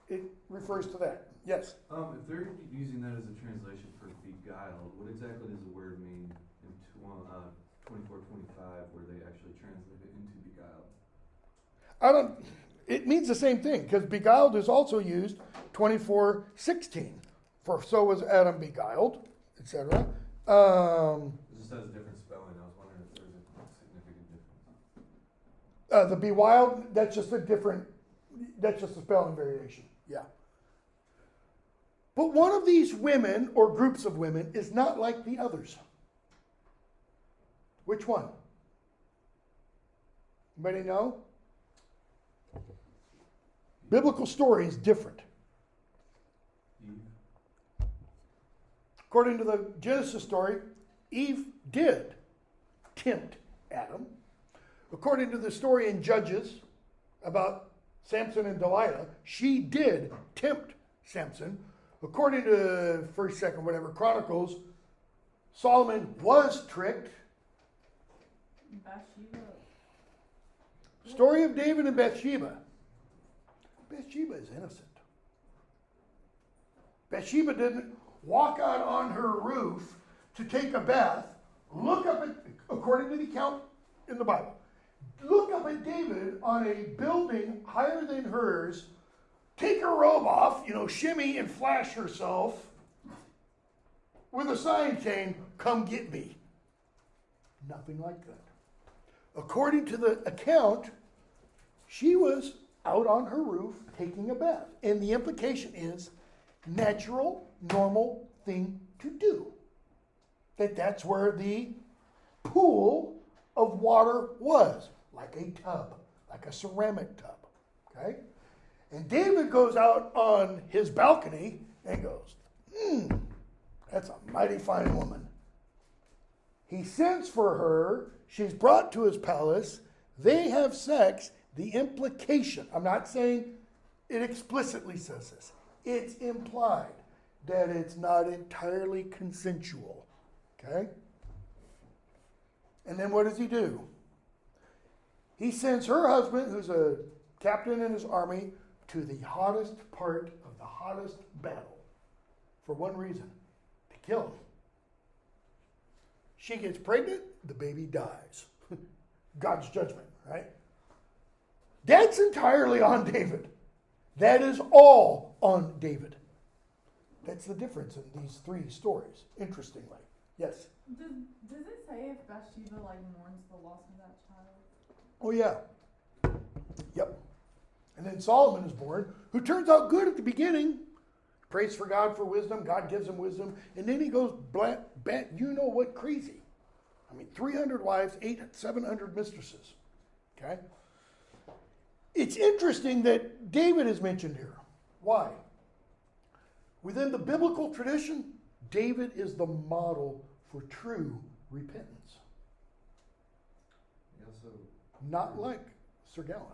it refers to that. Yes? If they're using that as a translation for beguiled, what exactly does the word mean in 24:25 where they actually translate it into beguiled? It means the same thing, because beguiled is also used 24:16. For so was Adam beguiled, etc. It just has a different spelling. I was wondering if there's a significant difference. The bewild, that's just a spelling variation. Yeah. But one of these women, or groups of women, is not like the others. Which one? Anybody know? Biblical story is different. Eve. According to the Genesis story, Eve did tempt Adam. According to the story in Judges about Samson and Delilah, she did tempt Samson. According to 1st, 2nd, whatever, Chronicles, Solomon was tricked. Bathsheba. Story of David and Bathsheba. Bathsheba is innocent. Bathsheba didn't walk out on her roof to take a bath, look up at, according to the account in the Bible, look up at David on a building higher than hers, take her robe off, shimmy and flash herself with a sign saying, come get me. Nothing like that. According to the account, she was out on her roof taking a bath. And the implication is natural, normal thing to do. That's where the pool of water was, like a tub, like a ceramic tub. Okay? And David goes out on his balcony and goes, that's a mighty fine woman. He sends for her. She's brought to his palace. They have sex. The implication, I'm not saying it explicitly says this. It's implied that it's not entirely consensual. Okay? And then what does he do? He sends her husband, who's a captain in his army, to the hottest part of the hottest battle. For one reason, to kill him. She gets pregnant, the baby dies. God's judgment, right? That's entirely on David. That is all on David. That's the difference in these three stories, interestingly. Yes. Does it say if Bathsheba like mourns the loss of that child? Oh, yeah. Yep. And then Solomon is born, who turns out good at the beginning. Prays for God for wisdom. God gives him wisdom. And then he goes, you know what, crazy. I mean, 300 wives, 700 mistresses. Okay? It's interesting that David is mentioned here. Why? Within the biblical tradition, David is the model for true repentance. He also, Not like Sir Gawain.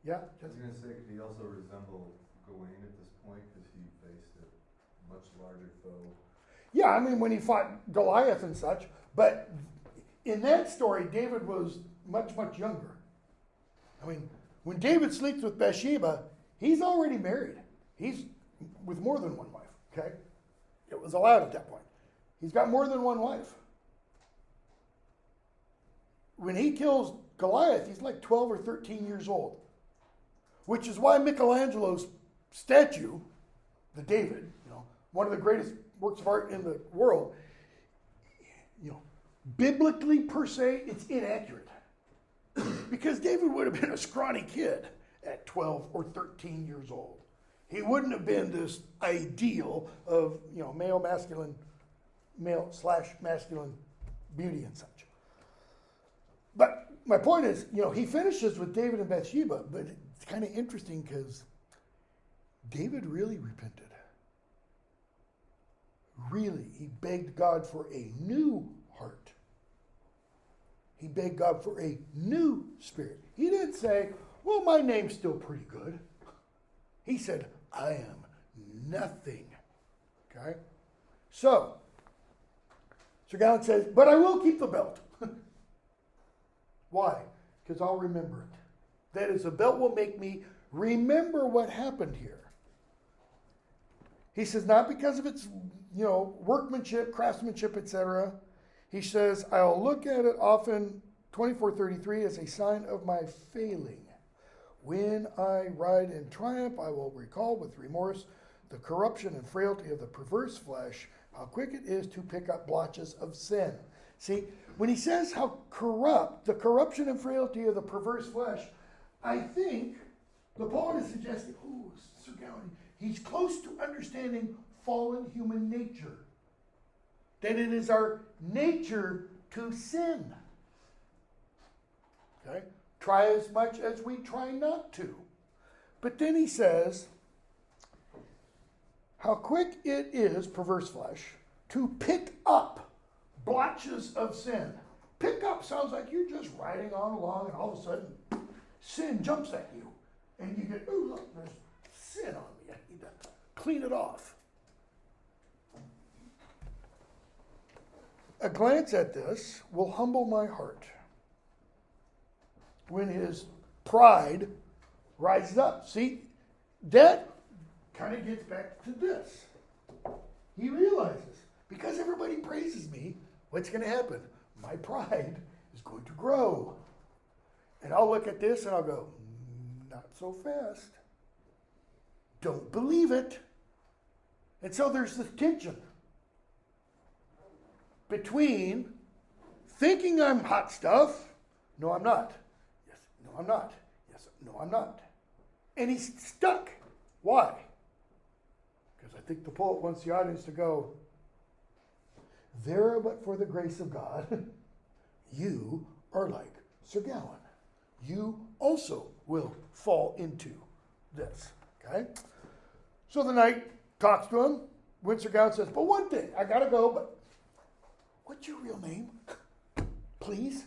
Yeah? I was going to say, he also resembled Gawain at this point because he faced a much larger foe. Yeah, I mean, when he fought Goliath and such, but in that story, David was much, much younger. I mean, when David sleeps with Bathsheba, he's already married. He's with more than one wife, okay? It was allowed at that point. He's got more than one wife. When he kills Goliath, he's like 12 or 13 years old, which is why Michelangelo's statue, the David, one of the greatest works of art in the world, biblically per se, it's inaccurate. Because David would have been a scrawny kid at 12 or 13 years old. He wouldn't have been this ideal of, male/masculine beauty and such. But my point is, he finishes with David and Bathsheba, but it's kind of interesting because David really repented. Really, he begged God for a new heart. He begged God for a new spirit. He didn't say, well, my name's still pretty good. He said, I am nothing. Okay? So, Sir Gawain says, but I will keep the belt. Why? Because I'll remember it. That is, the belt will make me remember what happened here. He says, not because of its, workmanship, craftsmanship, etc. He says, I'll look at it often, 24:33, as a sign of my failing. When I ride in triumph, I will recall with remorse the corruption and frailty of the perverse flesh, how quick it is to pick up blotches of sin. See, when he says how corrupt, the corruption and frailty of the perverse flesh, I think the poet is suggesting, Sir Gawain, he's close to understanding fallen human nature. That it is our nature to sin. Okay? Try as much as we try not to. But then he says, how quick it is, perverse flesh, to pick up blotches of sin. Pick up sounds like you're just riding on along and all of a sudden sin jumps at you. And you get, ooh, look, there's sin on me. I need to clean it off. A glance at this will humble my heart. When his pride rises up. See, that kind of gets back to this. He realizes, because everybody praises me, what's going to happen? My pride is going to grow. And I'll look at this and I'll go, not so fast. Don't believe it. And so there's this tension between thinking I'm hot stuff. No, I'm not. Yes, no, I'm not. Yes, no, I'm not. And he's stuck. Why? Because I think the poet wants the audience to go, there but for the grace of God, you are like Sir Gawain. You also will fall into this. Okay? So the knight talks to him. When Sir Gawain says, but one thing, I gotta go, but what's your real name? Please?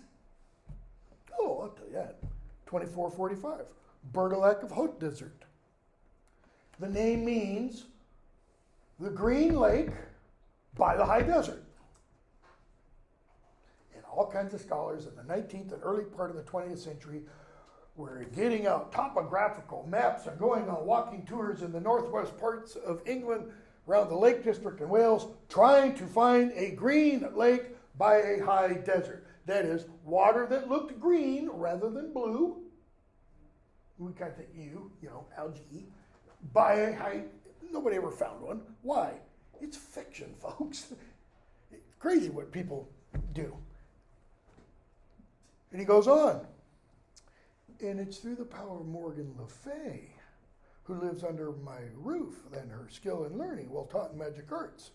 Oh, I'll tell you that. 24:45. Bergelac of Haute Desert. The name means the green lake by the high desert. And all kinds of scholars in the 19th and early part of the 20th century were getting out topographical maps and going on walking tours in the northwest parts of England, around the Lake District in Wales, trying to find a green lake by a high desert. That is, water that looked green rather than blue. We kind of think algae. By a high, nobody ever found one. Why? It's fiction, folks. Crazy what people do. And he goes on. And it's through the power of Morgan Le Fay, who lives under my roof, and her skill in learning, well taught in magic arts,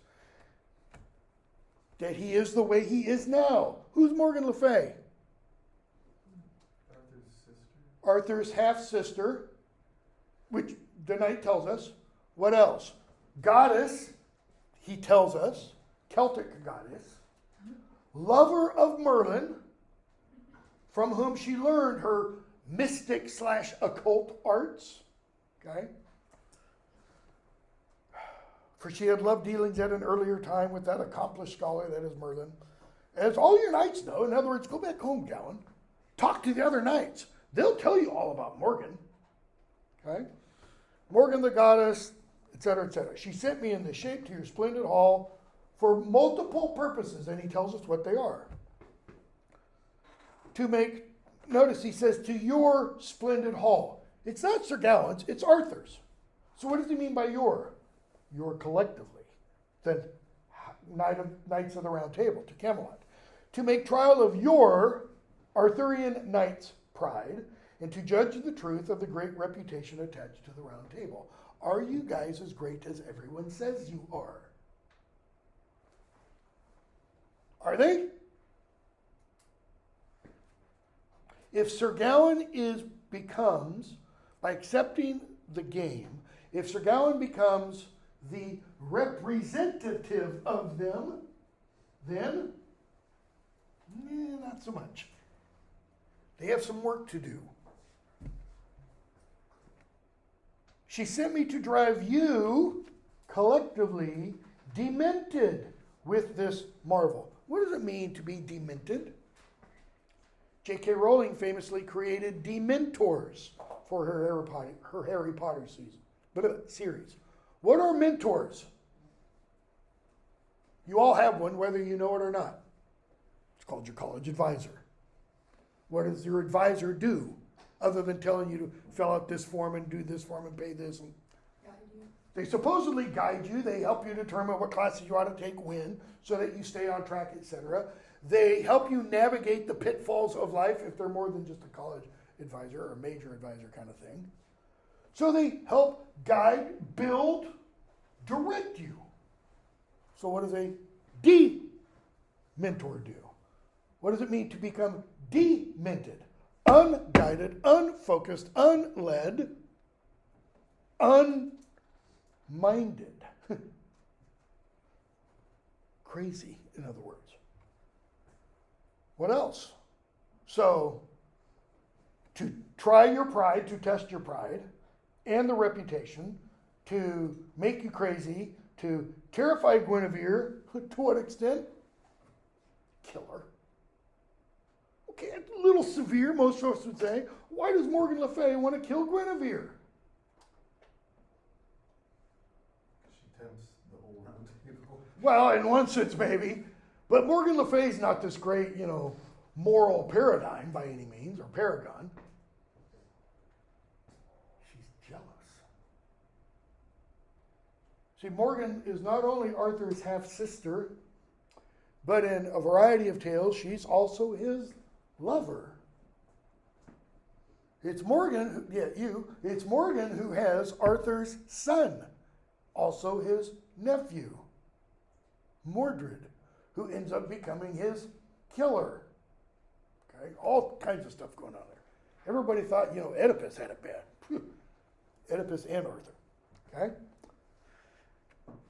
that he is the way he is now. Who's Morgan Le Fay? Arthur's sister. Arthur's half-sister, which the knight tells us. What else? Goddess, he tells us. Celtic goddess. Lover of Merlin, from whom she learned her mystic / occult arts. Okay? For she had love dealings at an earlier time with that accomplished scholar that is Merlin. As all your knights know, in other words, go back home, Gowan. Talk to the other knights. They'll tell you all about Morgan. Okay? Morgan the goddess, etc., etc. She sent me in the shape to your splendid hall for multiple purposes, and he tells us what they are. To make, notice he says, to your splendid hall. It's not Sir Gawain's, it's Arthur's. So what does he mean by your? Your collectively. The Knights of the Round Table, to Camelot. To make trial of your Arthurian knight's pride, and to judge the truth of the great reputation attached to the Round Table. Are you guys as great as everyone says you are? Are they? If Sir Gawain becomes, by accepting the game, if Sir Gawain becomes the representative of them, then not so much. They have some work to do. She sent me to drive you collectively demented with this marvel. What does it mean to be demented? J.K. Rowling famously created Dementors for her Harry Potter series. What are mentors? You all have one, whether you know it or not. It's called your college advisor. What does your advisor do, other than telling you to fill out this form and do this form and pay this? And they supposedly guide you. They help you determine what classes you ought to take when, so that you stay on track, etc. They help you navigate the pitfalls of life if they're more than just a college advisor or a major advisor kind of thing. So they help guide, build, direct you. So what does a de-mentor do? What does it mean to become demented? Unguided, unfocused, unled, unminded. Crazy, in other words. What else? So, to try your pride, to test your pride, and the reputation, to make you crazy, to terrify Guinevere, to what extent? Kill her. Okay, a little severe, most of us would say. Why does Morgan Le Fay want to kill Guinevere? She tempts the whole round table. Well, in one sense, maybe. But Morgan Le Fay's not this great, moral paradigm by any means, or paragon. She's jealous. See, Morgan is not only Arthur's half-sister, but in a variety of tales, she's also his lover. It's Morgan, it's Morgan who has Arthur's son, also his nephew, Mordred, who ends up becoming his killer. Okay, all kinds of stuff going on there. Everybody thought, Oedipus had it bad. Phew. Oedipus and Arthur. Okay?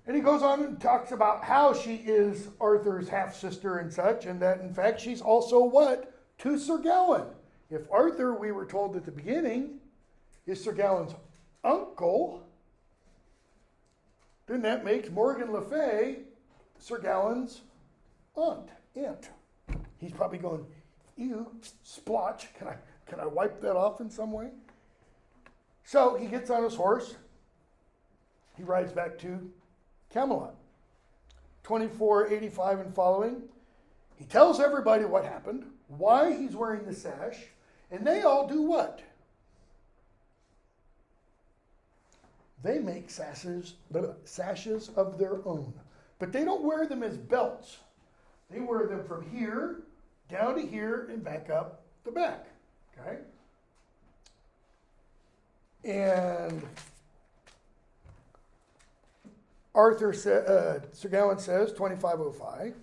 And he goes on and talks about how she is Arthur's half-sister and such, and that, in fact, she's also what? To Sir Gawain. If Arthur, we were told at the beginning, is Sir Gawain's uncle, then that makes Morgan Le Fay Sir Gawain's aunt. He's probably going, ew, splotch. Can I wipe that off in some way? So he gets on his horse. He rides back to Camelot. 2485 and following. He tells everybody what happened, why he's wearing the sash, and they all do what? They make sashes of their own. But they don't wear them as belts. They wear them from here down to here and back up the back. Okay? And Sir Gawain says, 2505,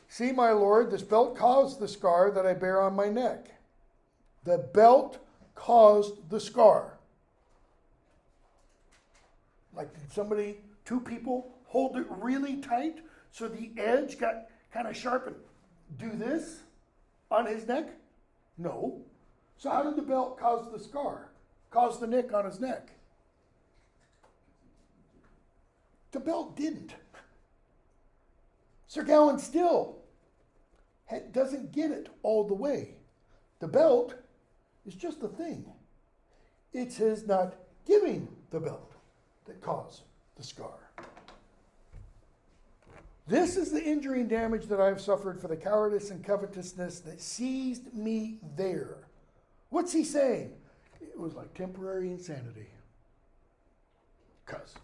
"See, my lord, this belt caused the scar that I bear on my neck." The belt caused the scar. Like, did somebody, two people, hold it really tight so the edge got kind of sharp and do this on his neck? No. So how did the belt cause the scar? Cause the nick on his neck? The belt didn't. Sir Gawain still doesn't get it all the way. The belt is just a thing. It's his not giving the belt that caused the scar. "This is the injury and damage that I have suffered for the cowardice and covetousness that seized me there." What's he saying? It was like temporary insanity. Because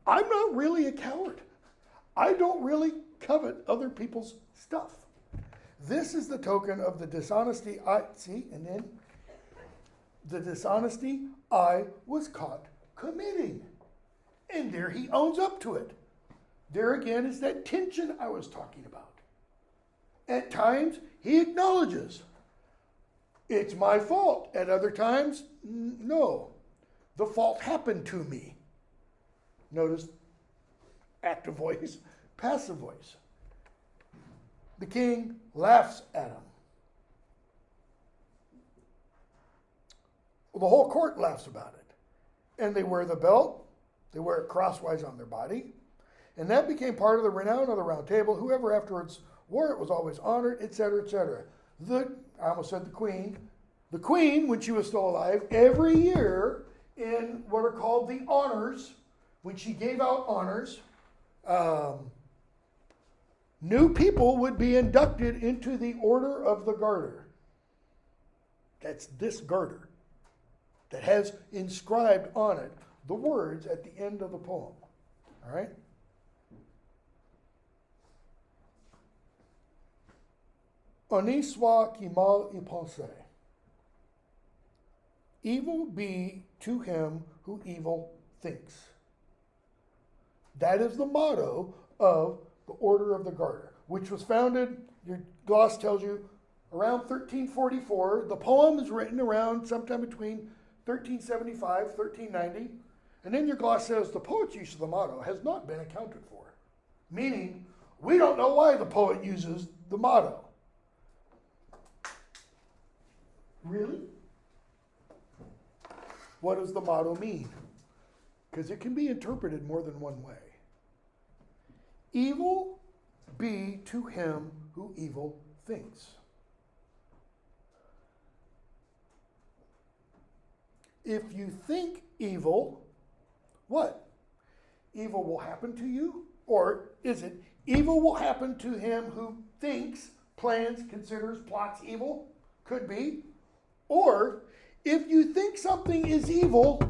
I'm not really a coward. I don't really covet other people's stuff. This is the token of the dishonesty and then the dishonesty I was caught committing. And there he owns up to it. There again is that tension I was talking about. At times, he acknowledges, it's my fault. At other times, no. The fault happened to me. Notice active voice, passive voice. The king laughs at him. Well, the whole court laughs about it. And they wear the belt. They wear it crosswise on their body. And that became part of the renown of the Round Table. Whoever afterwards wore it was always honored, etc., etc. I almost said the queen. The queen, when she was still alive, every year in what are called the honors, when she gave out honors, new people would be inducted into the Order of the Garter. That's this garter that has inscribed on it the words at the end of the poem. All right? Honni soit qui mal y pense. Evil be to him who evil thinks. That is the motto of the Order of the Garter, which was founded, your gloss tells you, around 1344. The poem is written around sometime between 1375, 1390. And then your gloss says the poet's use of the motto has not been accounted for. Meaning, we don't know why the poet uses the motto. Really? What does the motto mean? Because it can be interpreted more than one way. Evil be to him who evil thinks. If you think evil, what? Evil will happen to you? Or is it evil will happen to him who thinks, plans, considers, plots evil? Could be. Or if you think something is evil,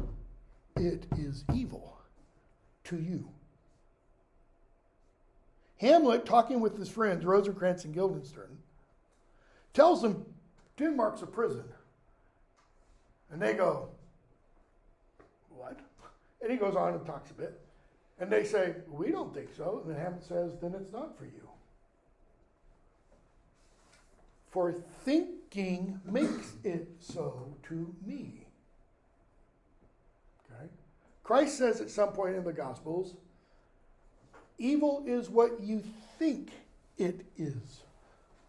it is evil to you. Hamlet, talking with his friends Rosencrantz and Guildenstern, tells them Denmark's a prison. And they go, what? And he goes on and talks a bit. And they say, we don't think so. And then Hamlet says, then it's not for you. For thinking makes it so to me. Okay? Christ says at some point in the Gospels, evil is what you think it is.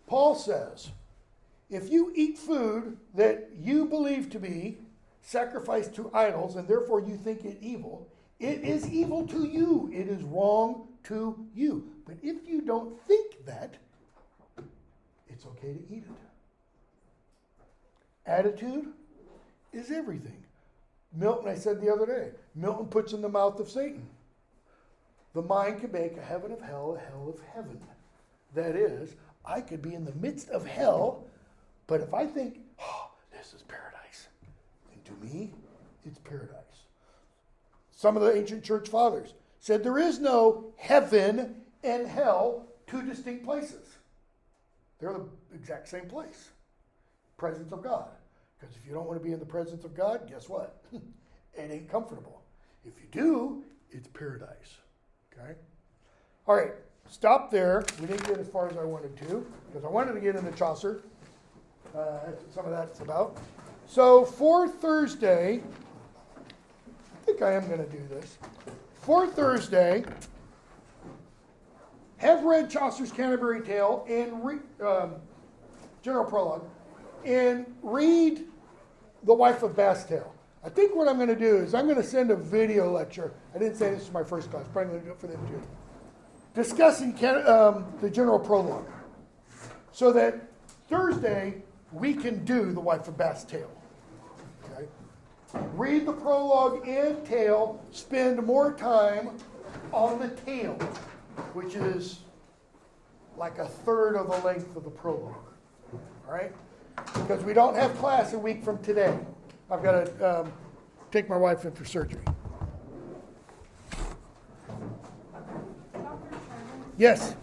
Paul says, if you eat food that you believe to be sacrificed to idols and therefore you think it evil, it is evil to you. It is wrong to you. But if you don't think that, it's okay to eat it. Attitude is everything. Milton, I said the other day, Milton puts in the mouth of Satan. The mind can make a heaven of hell, a hell of heaven. That is, I could be in the midst of hell, but if I think, oh, this is paradise, and to me, it's paradise. Some of the ancient church fathers said there is no heaven and hell. two distinct places. They're the exact same place. Presence of God. Because if you don't want to be in the presence of God, guess what? It ain't comfortable. If you do, it's paradise. Okay? All right, stop there. We didn't get as far as I wanted to, because I wanted to get into Chaucer. Some of that's about. So for Thursday, I think I am going to do this. For Thursday, have read Chaucer's Canterbury Tale and General Prologue, and read The Wife of Bath's Tale. I think what I'm going to do is I'm going to send a video lecture. I didn't say this is my first class, but I'm going to do it for them too. Discussing the General Prologue, so that Thursday we can do The Wife of Bath's Tale. Okay? Read the prologue and tale, spend more time on the tale, which is like a third of the length of the prologue. All right? Because we don't have class a week from today. I've got to take my wife in for surgery. Dr. Sherman, Yes?